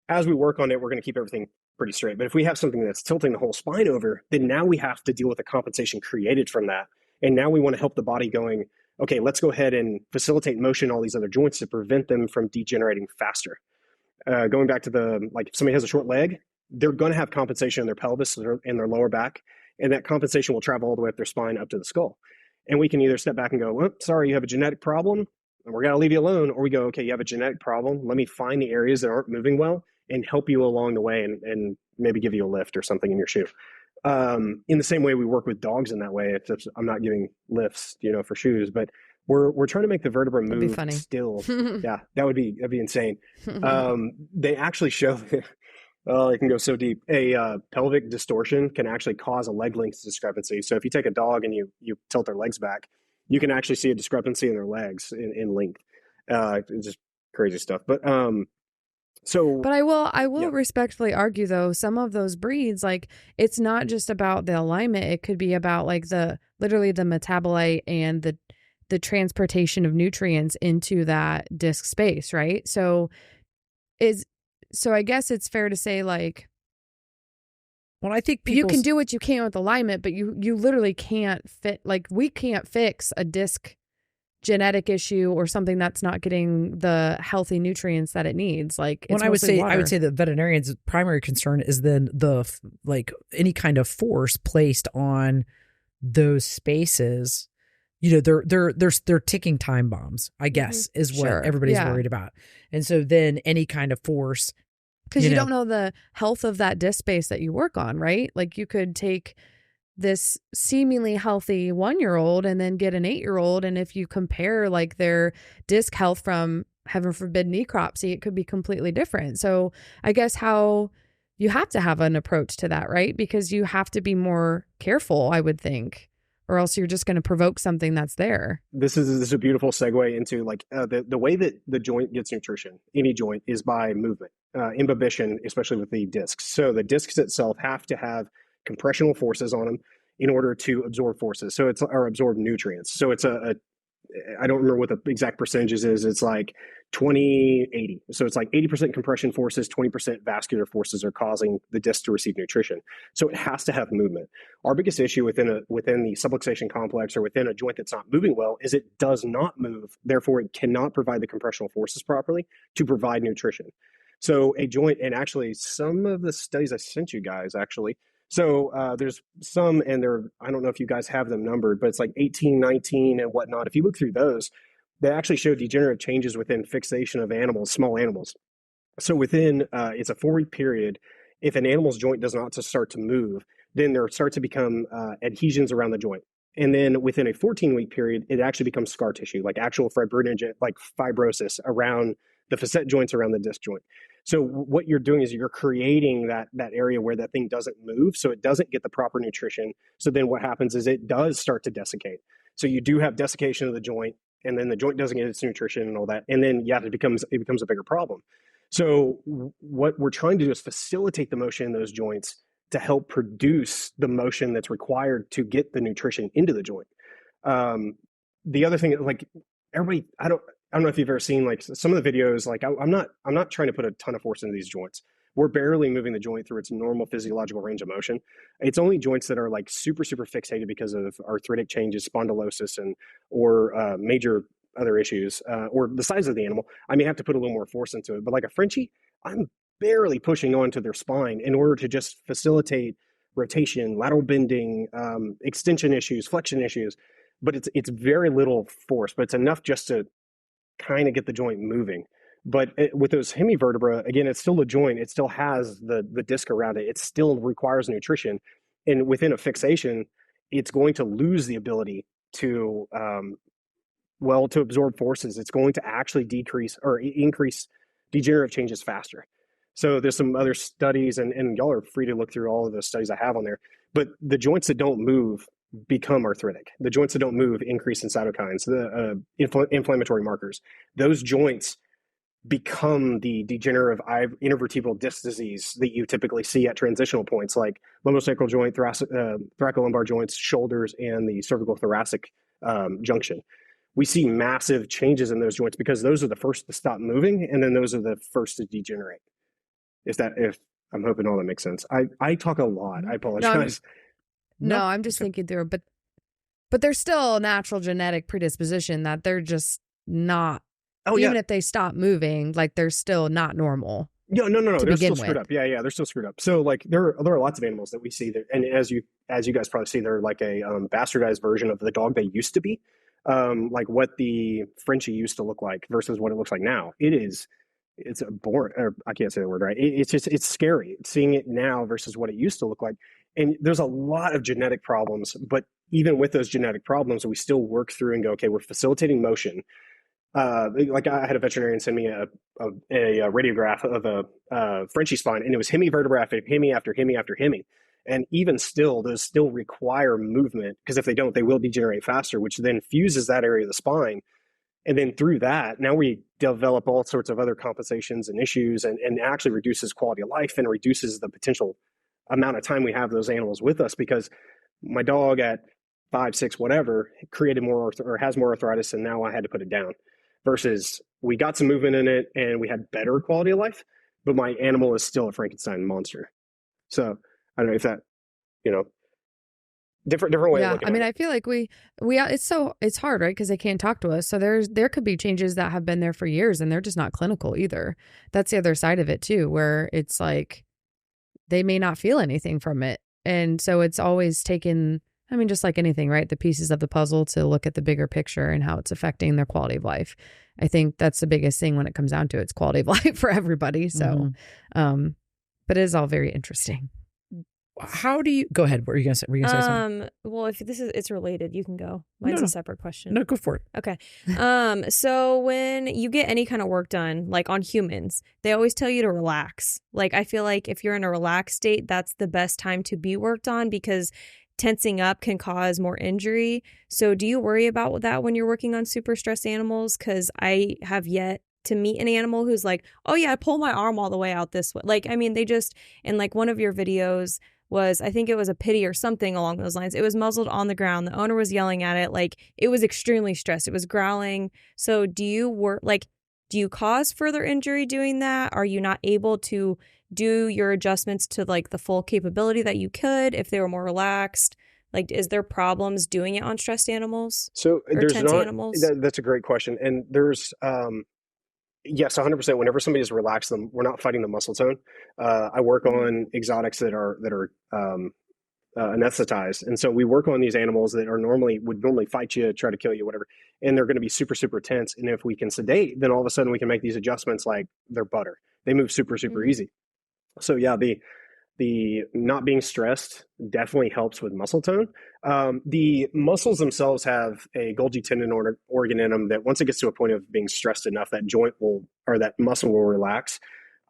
as we work on it, we're going to keep everything pretty straight. But if we have something that's tilting the whole spine over, then now we have to deal with the compensation created from that. And now we want to help the body going, okay, let's go ahead and facilitate motion in all these other joints to prevent them from degenerating faster. Going back to if somebody has a short leg, they're going to have compensation in their pelvis and their lower back. And that compensation will travel all the way up their spine up to the skull. And we can either step back and go, well, sorry, you have a genetic problem, and we're going to leave you alone. Or we go, okay, you have a genetic problem. Let me find the areas that aren't moving well and help you along the way and maybe give you a lift or something in your shoe. In the same way we work with dogs in that way. I'm not giving lifts, for shoes, but we're trying to make the vertebra move still. Yeah, that'd be insane. They actually show, it can go so deep. A pelvic distortion can actually cause a leg length discrepancy. So if you take a dog and you tilt their legs back, you can actually see a discrepancy in their legs in length. It's just crazy stuff. But I will respectfully argue, though, some of those breeds, like, it's not just about the alignment. It could be about like literally the metabolite and the transportation of nutrients into that disc space, right? So I guess it's fair to say, like, well, I think you can do what you can with alignment, but you literally can't fit, like, we can't fix a disc genetic issue or something that's not getting the healthy nutrients that it needs. Like, it's I would say the veterinarian's primary concern is then any kind of force placed on those spaces. They're ticking time bombs, I guess, is what everybody's worried about. And so then any kind of force, because you don't know the health of that disc space that you work on, right? Like, you could take this seemingly healthy 1-year-old and then get an 8-year-old. And if you compare like their disc health from, heaven forbid, necropsy, it could be completely different. So I guess how you have to have an approach to that, right? Because you have to be more careful, I would think, or else you're just going to provoke something that's there. This is a beautiful segue into like the way that the joint gets nutrition, any joint, is by movement, imbibition, especially with the discs. So the discs itself have to have compressional forces on them in order to absorb forces. So absorb nutrients. So it's I don't remember what the exact percentages is. It's like 20-80. So it's like 80% compression forces, 20% vascular forces are causing the disc to receive nutrition. So it has to have movement. Our biggest issue within the subluxation complex or within a joint that's not moving well is it does not move. Therefore, it cannot provide the compressional forces properly to provide nutrition. So a joint, and actually some of the studies I sent you guys actually So there's some, and I don't know if you guys have them numbered, but it's like 18, 19, and whatnot. If you look through those, they actually show degenerative changes within fixation of animals, small animals. So within, it's a 4-week period. If an animal's joint does not start to move, then there start to become adhesions around the joint. And then within a 14-week period, it actually becomes scar tissue, like actual fibrinogen, like fibrosis around the facet joints around the disc joint. So what you're doing is you're creating that area where that thing doesn't move, so it doesn't get the proper nutrition. So then what happens is it does start to desiccate. So you do have desiccation of the joint, and then the joint doesn't get its nutrition and all that. And then, yeah, it becomes a bigger problem. So what we're trying to do is facilitate the motion in those joints to help produce the motion that's required to get the nutrition into the joint. The other thing, like everybody, I don't know if you've ever seen like some of the videos. Like I'm not trying to put a ton of force into these joints. We're barely moving the joint through its normal physiological range of motion. It's only joints that are like super fixated because of arthritic changes, spondylosis, or major other issues, or the size of the animal. I may have to put a little more force into it. But like a Frenchie, I'm barely pushing onto their spine in order to just facilitate rotation, lateral bending, extension issues, flexion issues. But it's very little force, but it's enough just to kind of get the joint moving. But with those hemivertebra, again, it's still a joint. It still has the disc around it. It still requires nutrition. And within a fixation, it's going to lose the ability to absorb forces. It's going to actually decrease or increase degenerative changes faster. So there's some other studies, and y'all are free to look through all of the studies I have on there. But the joints that don't move become arthritic. The joints that don't move increase in cytokines, the inflammatory markers. Those joints become the degenerative intervertebral disc disease that you typically see at transitional points like lumbosacral joint, thoracolumbar joints, shoulders, and the cervical thoracic junction. We see massive changes in those joints because those are the first to stop moving, and then those are the first to degenerate. If I'm hoping all that makes sense. I talk a lot. I apologize. No, I'm just thinking through it, but there's still a natural genetic predisposition that they're just not. Oh, even if they stop moving, like they're still not normal. Yeah, no. They're still screwed up. Yeah, they're still screwed up. So like there are lots of animals that we see that, and as you guys probably see, they're like a bastardized version of the dog they used to be, like what the Frenchie used to look like versus what it looks like now. It's a boring, or I can't say the word right. It's scary seeing it now versus what it used to look like. And there's a lot of genetic problems, but even with those genetic problems, we still work through and go, okay, we're facilitating motion. Like I had a veterinarian send me a radiograph of a Frenchie spine, and it was hemivertebra after hemi after hemi after hemi. And even still, those still require movement, because if they don't, they will degenerate faster, which then fuses that area of the spine. And then through that, now we develop all sorts of other compensations and issues, and actually reduces quality of life and reduces the potential amount of time we have those animals with us, because my dog at 5, 6, whatever, created more or has more arthritis, and now I had to put it down. Versus we got some movement in it and we had better quality of life, but my animal is still a Frankenstein monster. So I don't know if that, different way of looking at it. I feel like we it's hard, right? Because they can't talk to us. So there could be changes that have been there for years and they're just not clinical either. That's the other side of it too, where it's like they may not feel anything from it. And so it's always taken, just like anything, right? The pieces of the puzzle to look at the bigger picture and how it's affecting their quality of life. I think that's the biggest thing when it comes down to it. It's quality of life for everybody. So, but it is all very interesting. How do you go ahead? What were you gonna say? Were you gonna say something? Well, if it's related, you can go. Mine's a separate question. No, go for it. Okay. So when you get any kind of work done, like on humans, they always tell you to relax. Like I feel like if you're in a relaxed state, that's the best time to be worked on, because tensing up can cause more injury. So do you worry about that when you're working on super stressed animals? Because I have yet to meet an animal who's like, oh yeah, I pull my arm all the way out this way. Like, they just, and like one of your videos was, I think it was a pity or something along those lines. It was muzzled on the ground. The owner was yelling at it. Like it was extremely stressed. It was growling. So do you cause further injury doing that? Are you not able to do your adjustments to like the full capability that you could if they were more relaxed? Like, is there problems doing it on stressed animals? So there's tense not, animals? That's a great question. And there's, yes, 100%. Whenever somebody is relaxed, we're not fighting the muscle tone. I work on exotics that are anesthetized. And so we work on these animals that would normally fight you, try to kill you, whatever. And they're going to be super, super tense. And if we can sedate, then all of a sudden we can make these adjustments like they're butter. They move super, super easy. So yeah, the not being stressed definitely helps with muscle tone. The muscles themselves have a Golgi tendon organ in them that once it gets to a point of being stressed enough, that that muscle will relax.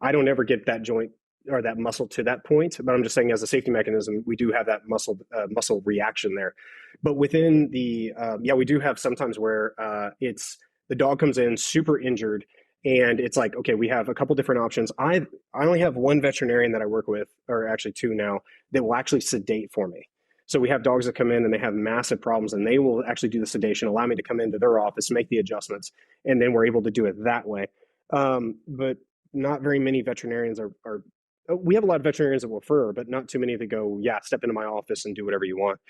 I don't ever get that joint or that muscle to that point, but I'm just saying as a safety mechanism, we do have that muscle reaction there. But within the, we do have sometimes where the dog comes in super injured. And it's like, okay, we have a couple different options. I only have one veterinarian that I work with, or actually two now, that will actually sedate for me. So we have dogs that come in and they have massive problems, and they will actually do the sedation, allow me to come into their office, make the adjustments, and then we're able to do it that way. But not very many veterinarians are. We have a lot of veterinarians that will refer, but not too many that go, yeah, step into my office and do whatever you want.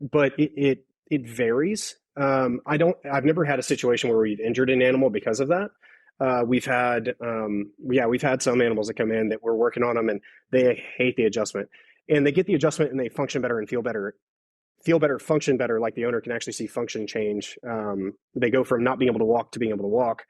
But it varies. I've never had a situation where we've injured an animal because of that. We've had some animals that come in that we're working on them and they hate the adjustment, and they get the adjustment and they function better and feel better, function better. Like the owner can actually see function change. They go from not being able to walk to being able to walk.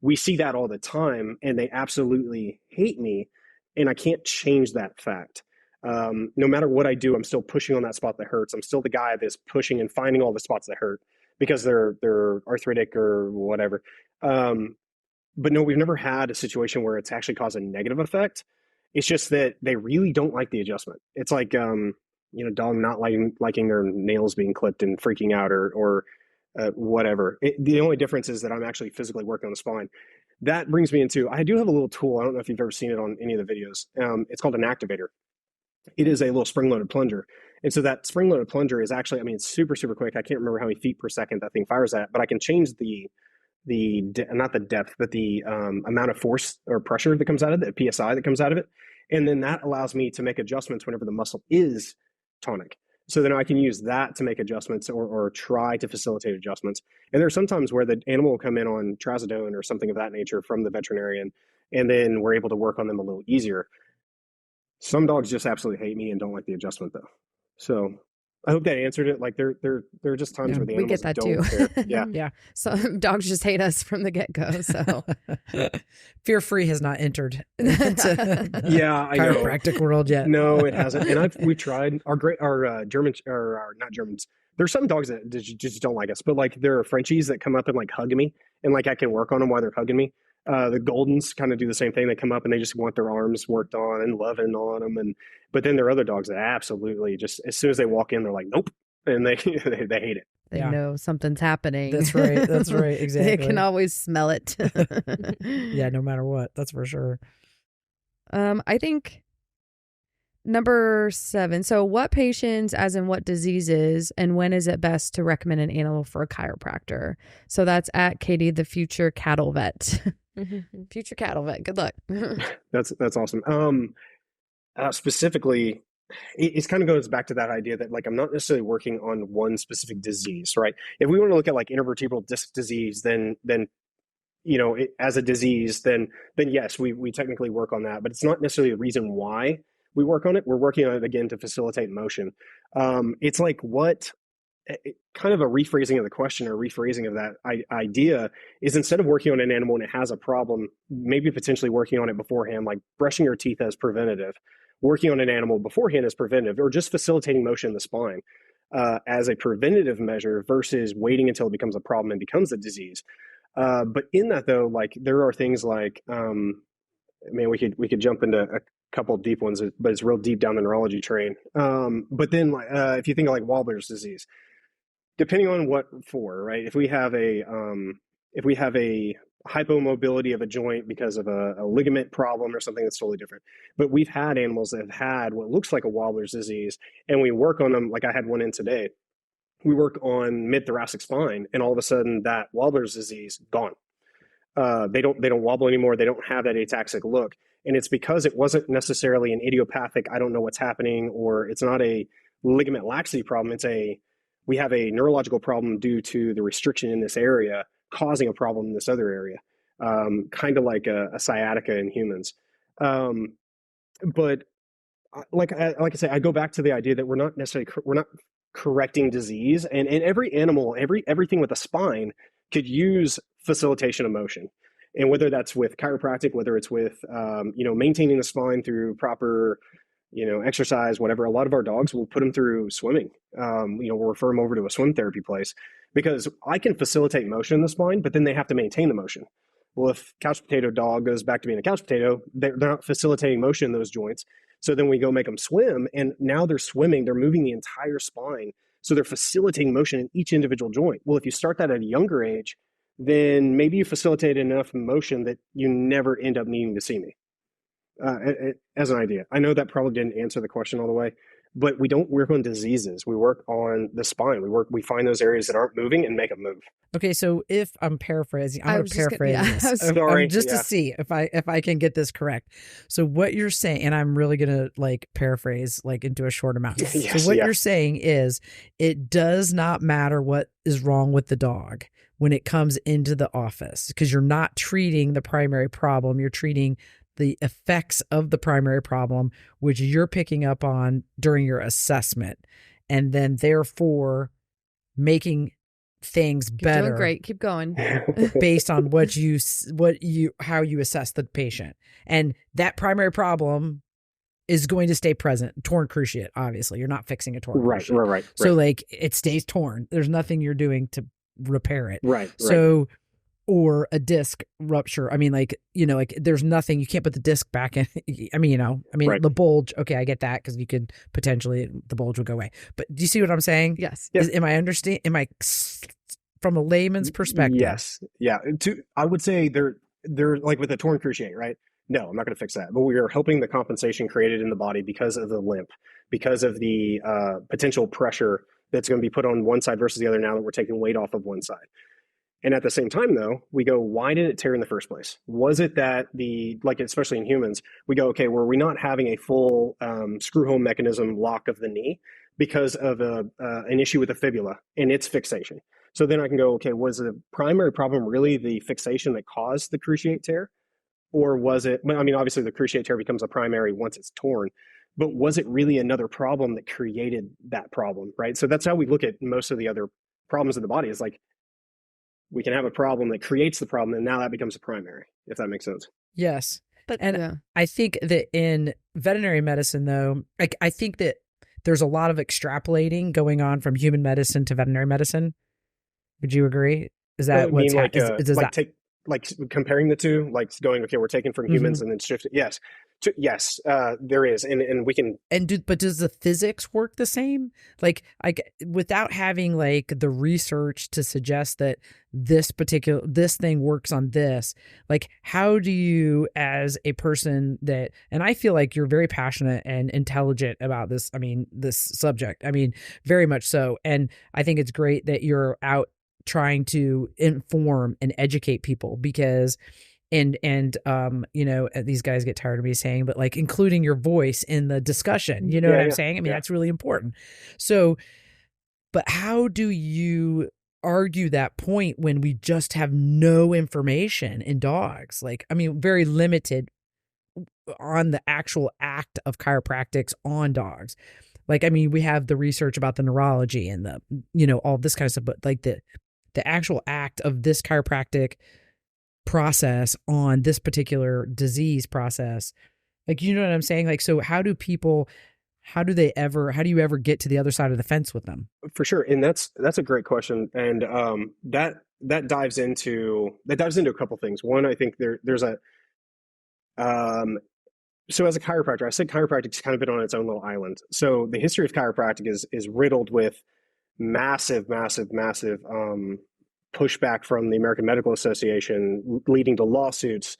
We see that all the time, and they absolutely hate me, and I can't change that fact. No matter what I do, I'm still pushing on that spot that hurts. I'm still the guy that's pushing and finding all the spots that hurt because they're arthritic or whatever. But no, we've never had a situation where it's actually caused a negative effect. It's just that they really don't like the adjustment. It's like, dog not liking their nails being clipped and freaking out or whatever. The only difference is that I'm actually physically working on the spine. That brings me into, I do have a little tool. I don't know if you've ever seen it on any of the videos. It's called an activator. It is a little spring-loaded plunger. And so that spring-loaded plunger is actually, it's super, super quick. I can't remember how many feet per second that thing fires at, but I can change not the depth, but the amount of force or pressure that comes out of it, the PSI that comes out of it. And then that allows me to make adjustments whenever the muscle is tonic. So then I can use that to make adjustments or try to facilitate adjustments. And there are some times where the animal will come in on trazodone or something of that nature from the veterinarian, and then we're able to work on them a little easier. Some dogs just absolutely hate me and don't like the adjustment, though. So I hope that answered it. Like there are just times where the animals we get that don't too. care. Yeah, yeah. So dogs just hate us from the get-go. So Fear Free has not entered into I know. chiropractic world yet. No, it hasn't. And we tried our Germans or not Germans. There's some dogs that just don't like us, but like there are Frenchies that come up and like hug me, and like I can work on them while they're hugging me. The Goldens kind of do the same thing. They come up and they just want their arms worked on and loving on them. But then there are other dogs that absolutely just, as soon as they walk in, they're like, nope. And they hate it. They know something's happening. That's right. That's right. Exactly. They can always smell it. Yeah, no matter what. That's for sure. I think number 7. So what patients, as in what diseases, and when is it best to recommend an animal for a chiropractor? So that's at Katie, the future cattle vet. Future cattle vet. Good luck. That's awesome. Specifically, it kind of goes back to that idea that like I'm not necessarily working on one specific disease, right? If we want to look at like intervertebral disc disease, then as a disease, then yes, we technically work on that, but it's not necessarily the reason why we work on it. We're working on it again to facilitate motion. It's like kind of a rephrasing of the question or rephrasing of that idea is instead of working on an animal and it has a problem, maybe potentially working on it beforehand, like brushing your teeth as preventative, working on an animal beforehand as preventative, or just facilitating motion in the spine as a preventative measure versus waiting until it becomes a problem and becomes a disease. But in that though, like there are things like, we could jump into a couple deep ones, but it's real deep down the neurology train. But then if you think of like Wallner's disease, depending on what for, right? If we have a hypomobility of a joint because of a ligament problem or something, that's totally different. But we've had animals that have had what looks like a Wallner's disease, and we work on them. Like I had one in today. We work on mid-thoracic spine, and all of a sudden that Wallner's disease gone. They don't wobble anymore. They don't have that ataxic look. And it's because it wasn't necessarily an idiopathic, I don't know what's happening, or it's not a ligament laxity problem. We have a neurological problem due to the restriction in this area causing a problem in this other area, kind of like a sciatica in humans. But like I say, I go back to the idea that we're not correcting disease, and every animal, everything with a spine could use facilitation of motion. And whether that's with chiropractic, whether it's with, maintaining the spine through proper, exercise, whatever, a lot of our dogs will put them through swimming. We'll refer them over to a swim therapy place because I can facilitate motion in the spine, but then they have to maintain the motion. Well, if couch potato dog goes back to being a couch potato, they're not facilitating motion in those joints. So then we go make them swim, and now they're swimming, they're moving the entire spine. So they're facilitating motion in each individual joint. Well, if you start that at a younger age, then maybe you facilitate enough motion that you never end up needing to see me. As an idea. I know that probably didn't answer the question all the way, but we don't work on diseases. We work on the spine. We find those areas that aren't moving and make them move. Okay, so if I'm paraphrasing, I'm going to paraphrase this. Sorry. Just to see if I can get this correct. So what you're saying, and I'm really going to like paraphrase like into a short amount. Yes, so what you're saying is it does not matter what is wrong with the dog when it comes into the office, because you're not treating the primary problem. You're treating the effects of the primary problem, which you're picking up on during your assessment, and then therefore making things better. Doing great. Keep going. Based on how you assess the patient. And that primary problem is going to stay present. Torn cruciate, obviously. You're not fixing a torn cruciate. Right. So like it stays torn. There's nothing you're doing to repair it. Right. So or a disc rupture. I mean, there's nothing, you can't put the disc back in. Right. The bulge. Okay, I get that because you could potentially, the bulge would go away. But do you see what I'm saying? Yes. Am I from a layman's perspective? Yes. Yeah. I would say they're like with a torn cruciate, right? No, I'm not going to fix that. But we are helping the compensation created in the body because of the limp, because of the potential pressure that's going to be put on one side versus the other now that we're taking weight off of one side. And at the same time, though, we go, why did it tear in the first place? Was it that especially in humans, we go, okay, were we not having a full screw home mechanism lock of the knee because of an issue with the fibula and its fixation? So then I can go, okay, was the primary problem really the fixation that caused the cruciate tear? Or was it, obviously the cruciate tear becomes a primary once it's torn, but was it really another problem that created that problem, right? So that's how we look at most of the other problems in the body is like, we can have a problem that creates the problem, and now that becomes a primary, if that makes sense. Yes. But I think that in veterinary medicine, though, I think that there's a lot of extrapolating going on from human medicine to veterinary medicine. Would you agree? Is that what's happening? Like comparing the two, like going, okay, we're taking from humans and then shifting. Yes. Yes, there is. And we can. But does the physics work the same? Like without having like the research to suggest that this thing works on this, like how do you, as a person that, and I feel like you're very passionate and intelligent about this, this subject, very much so. And I think it's great that you're out trying to inform and educate people because these guys get tired of me saying, but like including your voice in the discussion, what I'm saying? That's really important. So, but how do you argue that point when we just have no information in dogs? Very limited on the actual act of chiropractics on dogs. We have the research about the neurology and the, all this kind of stuff, but like the actual act of this chiropractic process on this particular disease process, what I'm saying? So how do you ever get to the other side of the fence with them? For sure. And that's a great question. And that dives into a couple things. One, I think there's a so as a chiropractor, I said chiropractic's kind of been on its own little island. So the history of chiropractic is riddled with massive pushback from the American Medical Association, leading to lawsuits,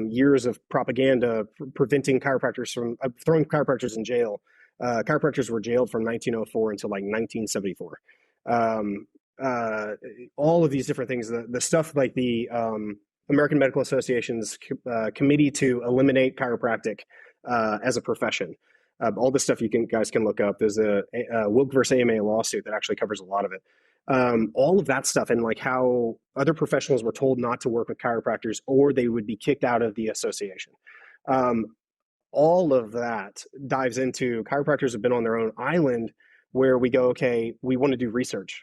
years of propaganda preventing chiropractors from throwing chiropractors in jail. Chiropractors were jailed from 1904 until like 1974. All of these different things, the stuff like the American Medical Association's committee to eliminate chiropractic as a profession. All this stuff guys can look up. There's a Wilk versus AMA lawsuit that actually covers a lot of it. All of that stuff and like how other professionals were told not to work with chiropractors or they would be kicked out of the association. all of that dives into chiropractors have been on their own island where we go, okay, we want to do research.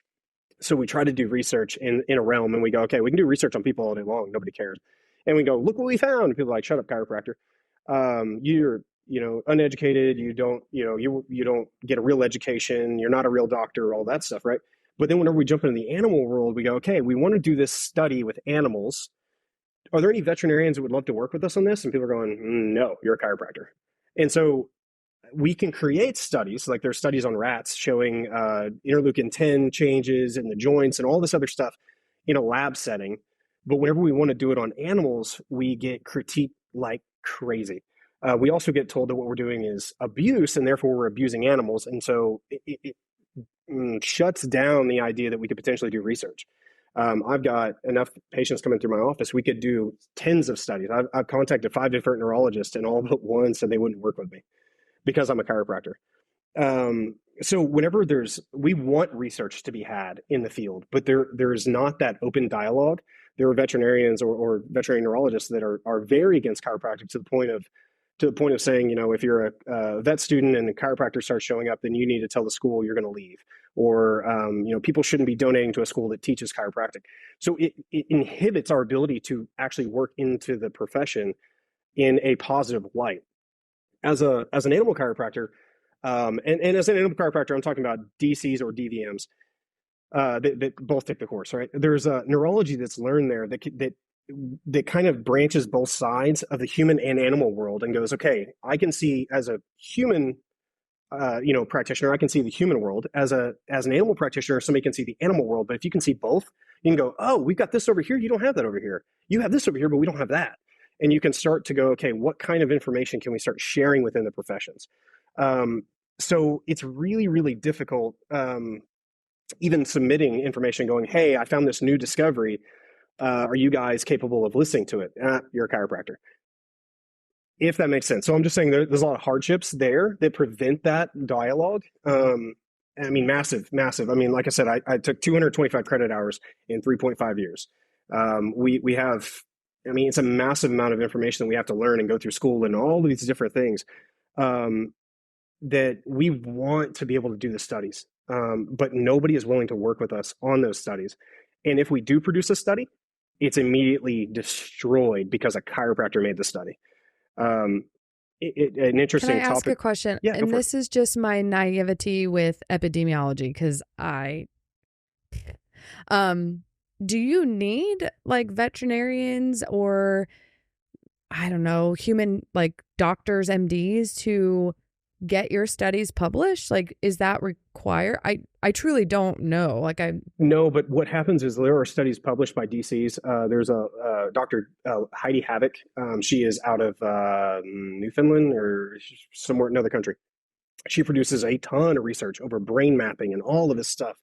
So we try to do research in a realm, and we go, okay, we can do research on people all day long. Nobody cares. And we go, look what we found. And people are like, shut up, chiropractor. You're, uneducated. You don't, you don't get a real education. You're not a real doctor, all that stuff, right? But then whenever we jump into the animal world, we go, okay, we want to do this study with animals. Are there any veterinarians that would love to work with us on this? And people are going, no, you're a chiropractor. And so we can create studies, like there's studies on rats showing interleukin 10 changes in the joints and all this other stuff in a lab setting. But whenever we want to do it on animals, we get critiqued like crazy. We also get told that what we're doing is abuse, and therefore we're abusing animals. And so it shuts down the idea that we could potentially do research. I've got enough patients coming through my office. We could do tens of studies. I've contacted 5 different neurologists, and all but one said they wouldn't work with me because I'm a chiropractor. So whenever we want research to be had in the field, but there's not that open dialogue. There are veterinarians or veterinary neurologists that are very against chiropractic to the point of saying, if you're a vet student and the chiropractor starts showing up, then you need to tell the school you're going to leave. Or, people shouldn't be donating to a school that teaches chiropractic. So it inhibits our ability to actually work into the profession in a positive light. As an animal chiropractor, and as an animal chiropractor, I'm talking about DCs or DVMs that both take the course, right? There's a neurology that's learned there that kind of branches both sides of the human and animal world and goes, okay, I can see as a human, practitioner, I can see the human world. As an animal practitioner, somebody can see the animal world. But if you can see both, you can go, oh, we've got this over here. You don't have that over here. You have this over here, but we don't have that. And you can start to go, okay, what kind of information can we start sharing within the professions? So it's really, really difficult, even submitting information going, hey, I found this new discovery. Are you guys capable of listening to it? You're a chiropractor. If that makes sense. So I'm just saying there's a lot of hardships there that prevent that dialogue. Massive. I mean, like I said, I took 225 credit hours in 3.5 years. We have, it's a massive amount of information that we have to learn and go through school and all these different things that we want to be able to do the studies. But nobody is willing to work with us on those studies. And if we do produce a study, it's immediately destroyed because a chiropractor made the study. An interesting topic. Can I ask a question? Yeah, and this is just my naivety with epidemiology, because do you need like veterinarians or I don't know, human like doctors, MDs to get your studies published? Like, is that required? I truly don't know. No, but what happens is there are studies published by DCs. There's a Dr. Heidi Havoc. She is out of Newfoundland or somewhere in another country. She produces a ton of research over brain mapping and all of this stuff.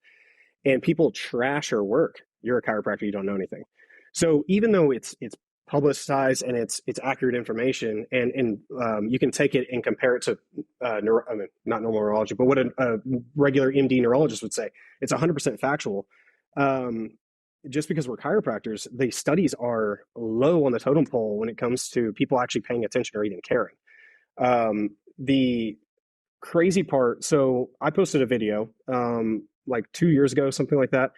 And people trash her work. You're a chiropractor, you don't know anything. So even though it's publicized and it's accurate information, and you can take it and compare it to not normal neurology, but what a regular MD neurologist would say, it's 100% factual. Just because we're chiropractors, the studies are low on the totem pole when it comes to people actually paying attention or even caring. The crazy part, so I posted a video like 2 years ago, something like that.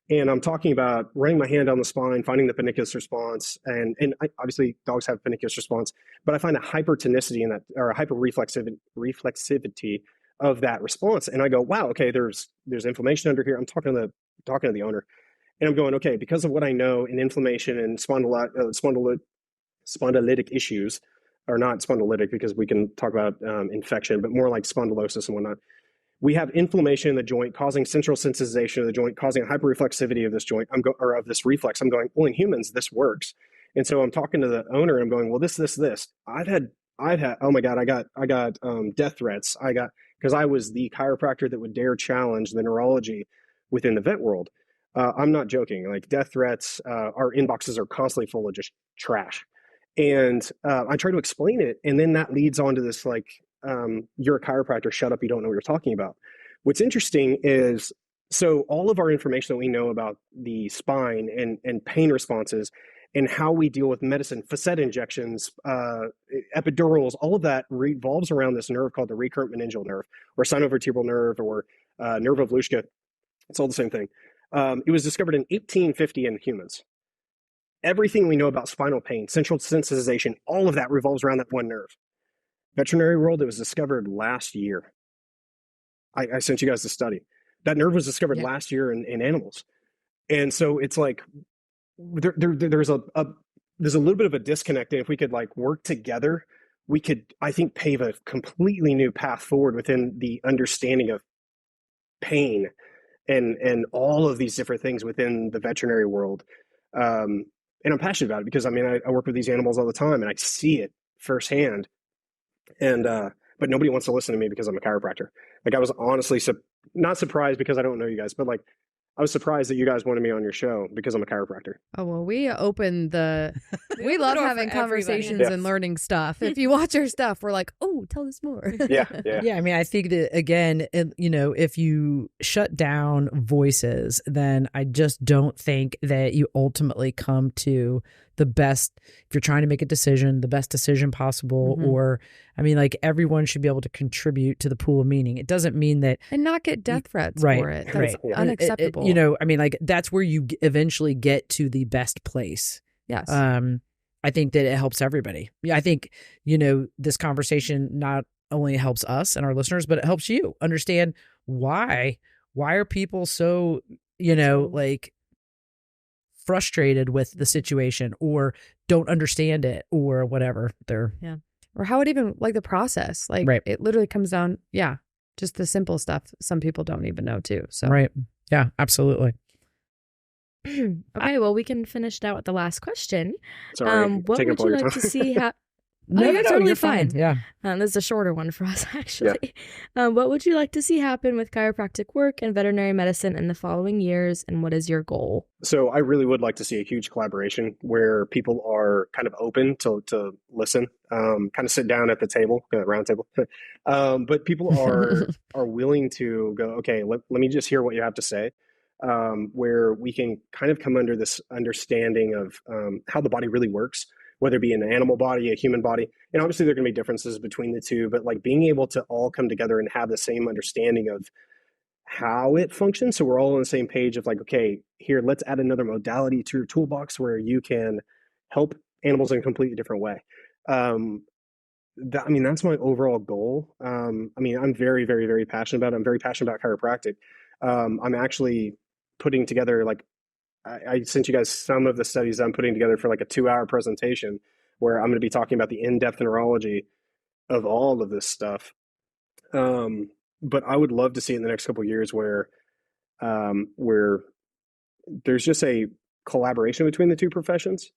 And I'm talking about running my hand down the spine, finding the pernicious response. And obviously dogs have pernicious response, but I find a hypertonicity in that, or a reflexivity of that response. And I go, wow, okay, there's inflammation under here. I'm talking to the owner, and I'm going, okay, because of what I know in inflammation and spondylitic issues, or not spondylitic because we can talk about infection, but more like spondylosis and whatnot. We have inflammation in the joint causing central sensitization of the joint, causing a hyperreflexivity of this joint, or of this reflex. I'm going, well, in humans, this works. And so I'm talking to the owner and I'm going, well, this. I've had, oh my God, I got death threats. Because I was the chiropractor that would dare challenge the neurology within the vet world. I'm not joking. Like death threats, our inboxes are constantly full of just trash. And I try to explain it. And then that leads on to this, like, you're a chiropractor, shut up, you don't know what you're talking about. What's interesting is, so all of our information that we know about the spine and pain responses and how we deal with medicine, facet injections, epidurals, all of that revolves around this nerve called the recurrent meningeal nerve, or sinovertebral nerve, or nerve of Luschka. It's all the same thing. It was discovered in 1850 in humans. Everything we know about spinal pain, central sensitization, all of that revolves around that one nerve. Veterinary world, it was discovered last year. I sent you guys the study. That nerve was discovered last year in animals. And so it's like, there's a little bit of a disconnect. And if we could like work together, we could, I think, pave a completely new path forward within the understanding of pain and all of these different things within the veterinary world. And I'm passionate about it because, I mean, I work with these animals all the time and I see it firsthand. And, but nobody wants to listen to me because I'm a chiropractor. Like, I was honestly not surprised because I don't know you guys, but like, I was surprised that you guys wanted me on your show because I'm a chiropractor. Oh, well, we we love having conversations and learning stuff. If you watch our stuff, we're like, oh, tell us more. Yeah. I mean, I think that, again, if you shut down voices, then I just don't think that you ultimately come to the best, if you're trying to make a decision, the best decision possible. Or, I mean, like, everyone should be able to contribute to the pool of meaning. It doesn't mean that. And not get death threats for it. That's unacceptable. I mean, like, that's where you eventually get to the best place. Yes. I think that it helps everybody. Yeah, I think, this conversation not only helps us and our listeners, but it helps you understand why are people so, like, frustrated with the situation or don't understand it or whatever. Or how it even, like, the process, like, it literally comes down, just the simple stuff some people don't even know too. So right. Yeah, absolutely. Okay, well, we can finish it out with the last question. Sorry, what would you like to see happen? No, you're totally you're fine. Yeah. This is a shorter one for us, actually. What would you like to see happen with chiropractic work and veterinary medicine in the following years, and what is your goal? So I really would like to see a huge collaboration where people are kind of open to listen, kind of sit down at the table, round table. But people are willing to go, okay, let me just hear what you have to say. Where we can kind of come under this understanding of how the body really works, whether it be an animal body, a human body. And obviously there are going to be differences between the two, but like being able to all come together and have the same understanding of how it functions. So we're all on the same page of like, okay, here, let's add another modality to your toolbox where you can help animals in a completely different way. That's my overall goal. I'm very, very, very passionate about it. I'm very passionate about chiropractic. I'm actually putting together, like, I sent you guys some of the studies I'm putting together for like a 2-hour presentation where I'm going to be talking about the in-depth neurology of all of this stuff. But I would love to see in the next couple of years where there's just a collaboration between the two professions.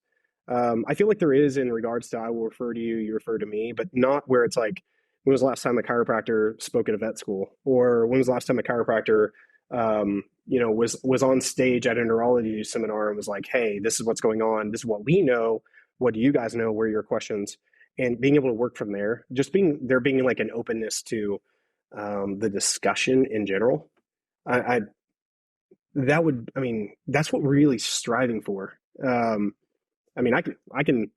I feel like there is in regards to, I will refer to you, you refer to me, but not where it's like, when was the last time a chiropractor spoke at a vet school? Or when was the last time a chiropractor was on stage at a neurology seminar and was like, hey, this is what's going on. This is what we know. What do you guys know? What are your questions? And being able to work from there, just being like an openness to the discussion in general. That's what we're really striving for. I can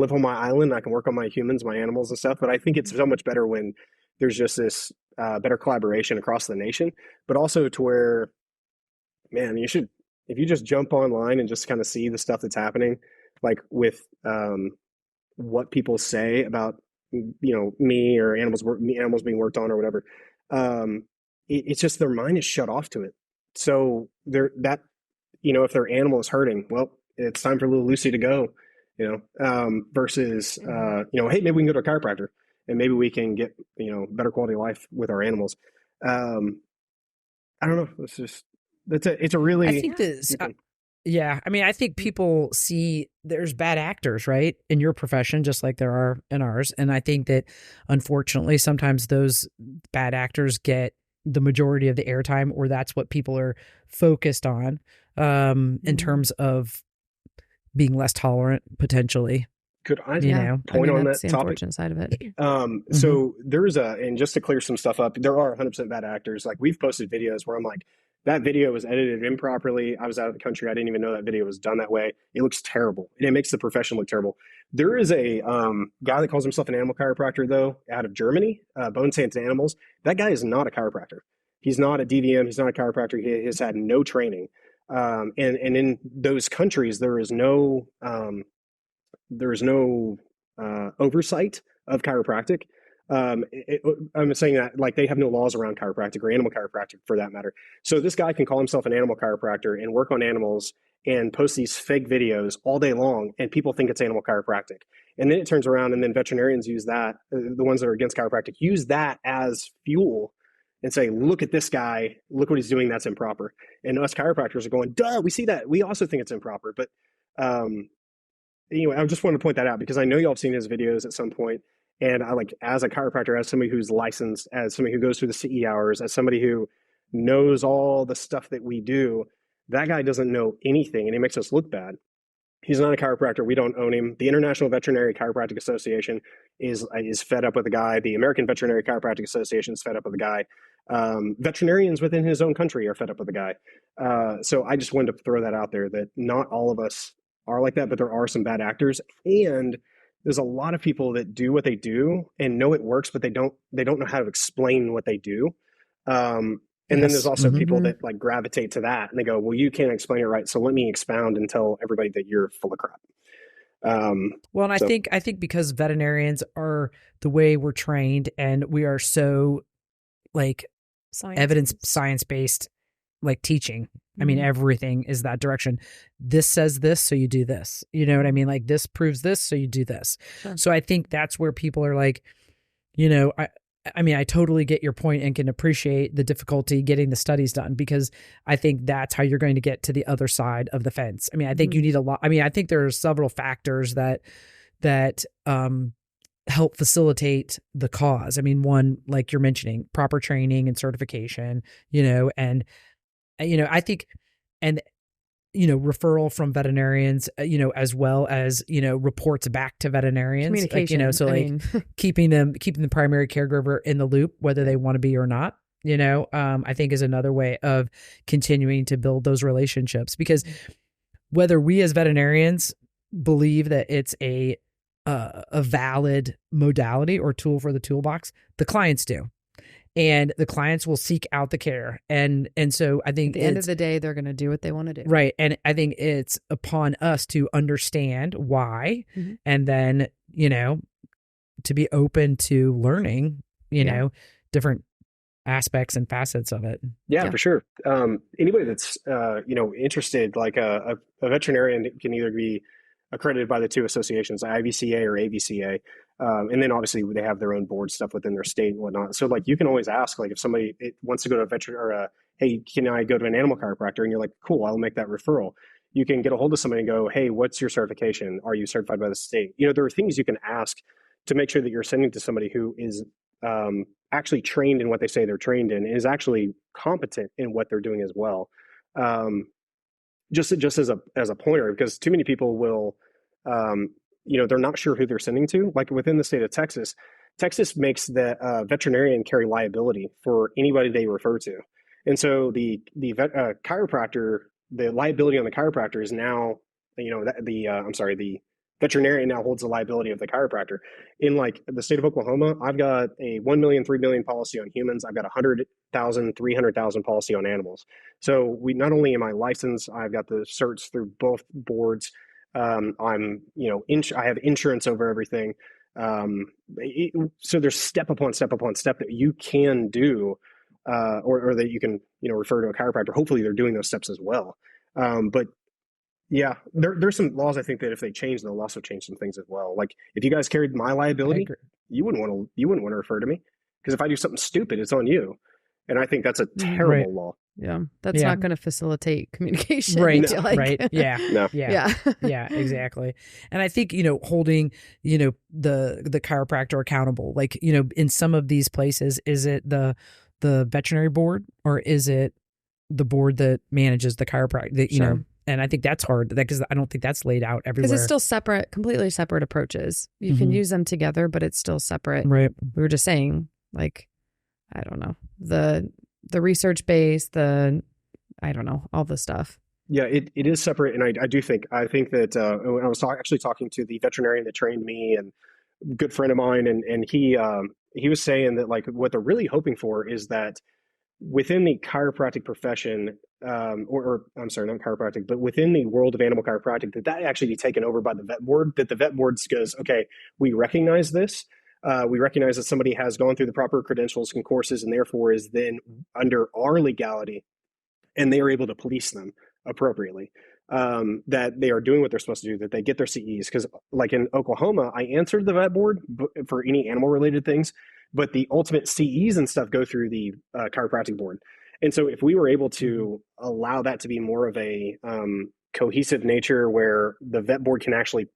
live on my island. I can work on my humans, my animals and stuff, but I think it's so much better when there's just this better collaboration across the nation, but also to where, man, if you just jump online and just kind of see the stuff that's happening, like with what people say about, me or animals being worked on or whatever, it's just their mind is shut off to it. So if their animal is hurting, well, it's time for little Lucy to go, versus, hey, maybe we can go to a chiropractor and maybe we can get, better quality of life with our animals. I don't know. It's a really, I think this, I think people see there's bad actors, right, in your profession, just like there are in ours. And I think that unfortunately, sometimes those bad actors get the majority of the airtime, or that's what people are focused on, in terms of being less tolerant, potentially. Could I point on that the topic? Unfortunate side of it. So there's and just to clear some stuff up, there are 100% bad actors. Like, we've posted videos where I'm like, That video was edited improperly. I was out of the country. I didn't even know that video was done that way. It looks terrible, and it makes the profession look terrible. There is a guy that calls himself an animal chiropractor, though, out of Germany, Bone Sans Animals. That guy is not a chiropractor. He's not a DVM. He's not a chiropractor. He has had no training. And in those countries, there is no oversight of chiropractic. I'm saying that like they have no laws around chiropractic or animal chiropractic for that matter. So this guy can call himself an animal chiropractor and work on animals and post these fake videos all day long, and people think it's animal chiropractic. And then it turns around, and then veterinarians use that, the ones that are against chiropractic, use that as fuel and say, look at this guy, look what he's doing, that's improper. And us chiropractors are going, duh, we see that. We also think it's improper. But anyway, I just wanted to point that out because I know y'all have seen his videos at some point. And I like, as a chiropractor, as somebody who's licensed, as somebody who goes through the CE hours, as somebody who knows all the stuff that we do, that guy doesn't know anything, and he makes us look bad. He's not a chiropractor. We don't own him. The International Veterinary Chiropractic Association is fed up with the guy. The American Veterinary Chiropractic Association is fed up with the guy. Veterinarians within his own country are fed up with the guy. So I just wanted to throw that out there, that not all of us are like that, but there are some bad actors. And there's a lot of people that do what they do and know it works, but they don't know how to explain what they do. And then there's also people that like gravitate to that and they go, well, you can't explain it right, so let me expound and tell everybody that you're full of crap. Well, and I think because veterinarians are the way we're trained, and we are so like science-based like teaching. I mean, everything is that direction. This says this, so you do this. You know what I mean? Like this proves this, so you do this. Sure. So I think that's where people are like, you know, I mean, I totally get your point and can appreciate the difficulty getting the studies done, because I think that's how you're going to get to the other side of the fence. I mean, I think you need a lot. I mean, I think there are several factors that help facilitate the cause. I mean, one, like you're mentioning, proper training and certification, you know, and, you know, I think, and, you know, referral from veterinarians, you know, as well as, you know, reports back to veterinarians, communication, like, you know, so keeping the primary caregiver in the loop, whether they want to be or not, you know, I think is another way of continuing to build those relationships, because whether we as veterinarians believe that it's a valid modality or tool for the toolbox, the clients do. And the clients will seek out the care. And so I think at the end of the day, they're going to do what they want to do. Right. And I think it's upon us to understand why, and then, you know, to be open to learning, you know, different aspects and facets of it. Yeah, for sure. Anybody that's, you know, interested, like a veterinarian can either be accredited by the two associations, IVCA or AVCA. And then obviously they have their own board stuff within their state and whatnot. So like you can always ask, like if somebody wants to go to a veterinarian, or hey, can I go to an animal chiropractor? And you're like, cool, I'll make that referral. You can get a hold of somebody and go, hey, what's your certification? Are you certified by the state? You know, there are things you can ask to make sure that you're sending to somebody who is actually trained in what they say they're trained in, and is actually competent in what they're doing as well. Just as a pointer, because too many people will, you know, they're not sure who they're sending to. Like within the state of Texas makes the veterinarian carry liability for anybody they refer to. And so the chiropractor, the liability on the chiropractor is now, you know, the veterinarian now holds the liability of the chiropractor. In like the state of Oklahoma, I've got a 1 million, 3 million policy on humans. I've got 100,000, 300,000 policy on animals. So not only am I licensed, I've got the certs through both boards. I'm, you know, I have insurance over everything. So there's step upon step upon step that you can do, or that you can, you know, refer to a chiropractor. Hopefully they're doing those steps as well. But yeah, there's some laws I think that if they change, they'll also change some things as well. Like if you guys carried my liability, you wouldn't want to refer to me, because if I do something stupid, it's on you. And I think that's a terrible law. Yeah. That's not going to facilitate communication. Right. No. Right. Yeah. No. Yeah. Yeah, exactly. And I think, you know, holding, you know, the chiropractor accountable, like, you know, in some of these places, is it the veterinary board, or is it the board that manages the chiropractor, you know? And I think that's hard, because I don't think that's laid out everywhere. Because it's still separate, completely separate approaches. You can use them together, but it's still separate. Right. We were just saying, like, I don't know, the research base, the I don't know, all the stuff. Yeah, it is separate. And I think that when I was actually talking to the veterinarian that trained me and good friend of mine, and he was saying that like what they're really hoping for is that within the chiropractic profession, or I'm sorry, not chiropractic, but within the world of animal chiropractic, that actually be taken over by the vet board, that the vet board goes, okay, we recognize this. We recognize that somebody has gone through the proper credentials and courses and therefore is then under our legality, and they are able to police them appropriately, that they are doing what they're supposed to do, that they get their CEs. Because like in Oklahoma, I answered the vet board for any animal related things, but the ultimate CEs and stuff go through the chiropractic board. And so if we were able to allow that to be more of a cohesive nature where the vet board can actually,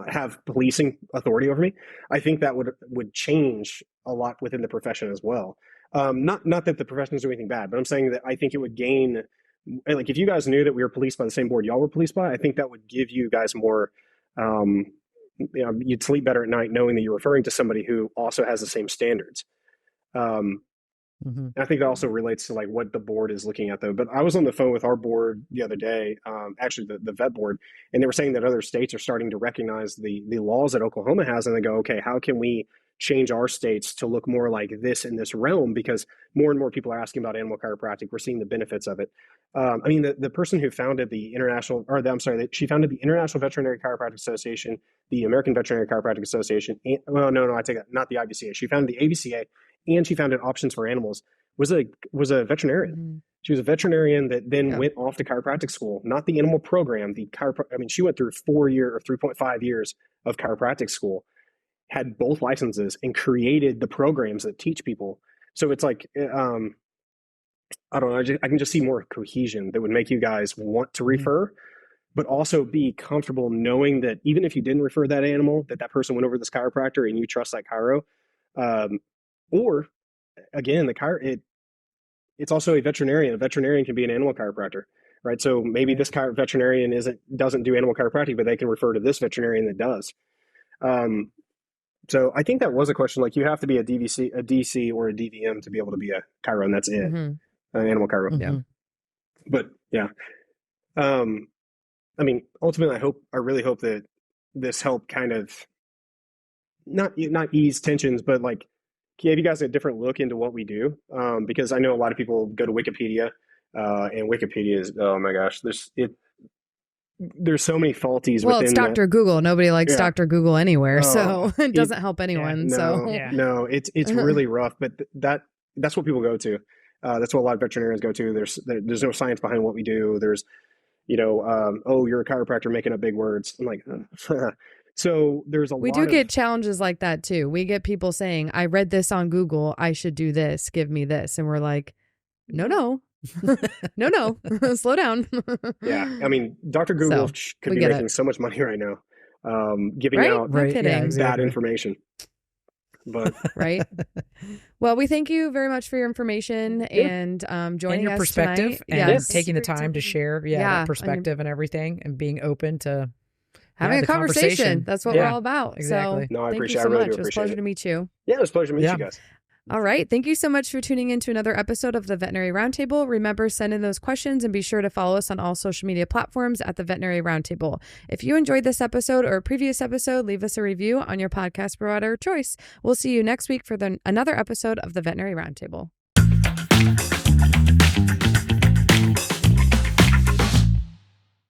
have policing authority over me, I think that would change a lot within the profession as well. Not that the profession is doing anything bad, but I'm saying that I think it would gain, like if you guys knew that we were policed by the same board y'all were policed by, I think that would give you guys more, you'd sleep better at night knowing that you're referring to somebody who also has the same standards. I think that also relates to like what the board is looking at though. But I was on the phone with our board the other day, actually the vet board, and they were saying that other states are starting to recognize the laws that Oklahoma has. And they go, okay, how can we change our states to look more like this in this realm? Because more and more people are asking about animal chiropractic. We're seeing the benefits of it. I mean, the person who founded she founded the International Veterinary Chiropractic Association, the American Veterinary Chiropractic Association. I take that, not the IVCA. She founded the AVCA, and she founded Options for Animals. Was a veterinarian. Mm-hmm. She was a veterinarian that then went off to chiropractic school, not the animal program. She went through 3.5 years of chiropractic school, had both licenses, and created the programs that teach people. So it's like, I don't know, I can just see more cohesion that would make you guys want to refer, but also be comfortable knowing that even if you didn't refer that animal, that person went over to this chiropractor and you trust that chiro. Or again, it's also a veterinarian. A veterinarian can be an animal chiropractor, right? So maybe this veterinarian doesn't do animal chiropractic, but they can refer to this veterinarian that does. So I think that was a question. Like you have to be a DC or a DVM to be able to be a chiro, and that's it. An animal chiro. Mm-hmm. Yeah. But yeah. I mean, ultimately, I really hope that this helped kind of not ease tensions, but like give you guys a different look into what we do. Because I know a lot of people go to Wikipedia, and Wikipedia is, oh my gosh, there's so many faulties. Well, it's Dr. Google. Nobody likes Dr. Google anywhere, so it doesn't help anyone. No, it's really rough. But that's what people go to. That's what a lot of veterinarians go to. There's no science behind what we do. There's, you're a chiropractor making up big words. I'm like, so there's we do get challenges like that too. We get people saying, I read this on Google, I should do this, give me this. And we're like, no, slow down. Yeah. I mean, Dr. Google could be making so much money right now, giving out bad information. But right. Well, we thank you very much for your information and joining your us perspective tonight. and taking the time to share that perspective and everything, and being open to having a conversation. That's what we're all about. Exactly. So no, I thank appreciate you so it. I really much. do It was a pleasure to meet you. Yeah, it was a pleasure to meet you guys. All right. Thank you so much for tuning in to another episode of the Veterinary Roundtable. Remember, send in those questions and be sure to follow us on all social media platforms at the Veterinary Roundtable. If you enjoyed this episode or a previous episode, leave us a review on your podcast provider of choice. We'll see you next week for another episode of the Veterinary Roundtable.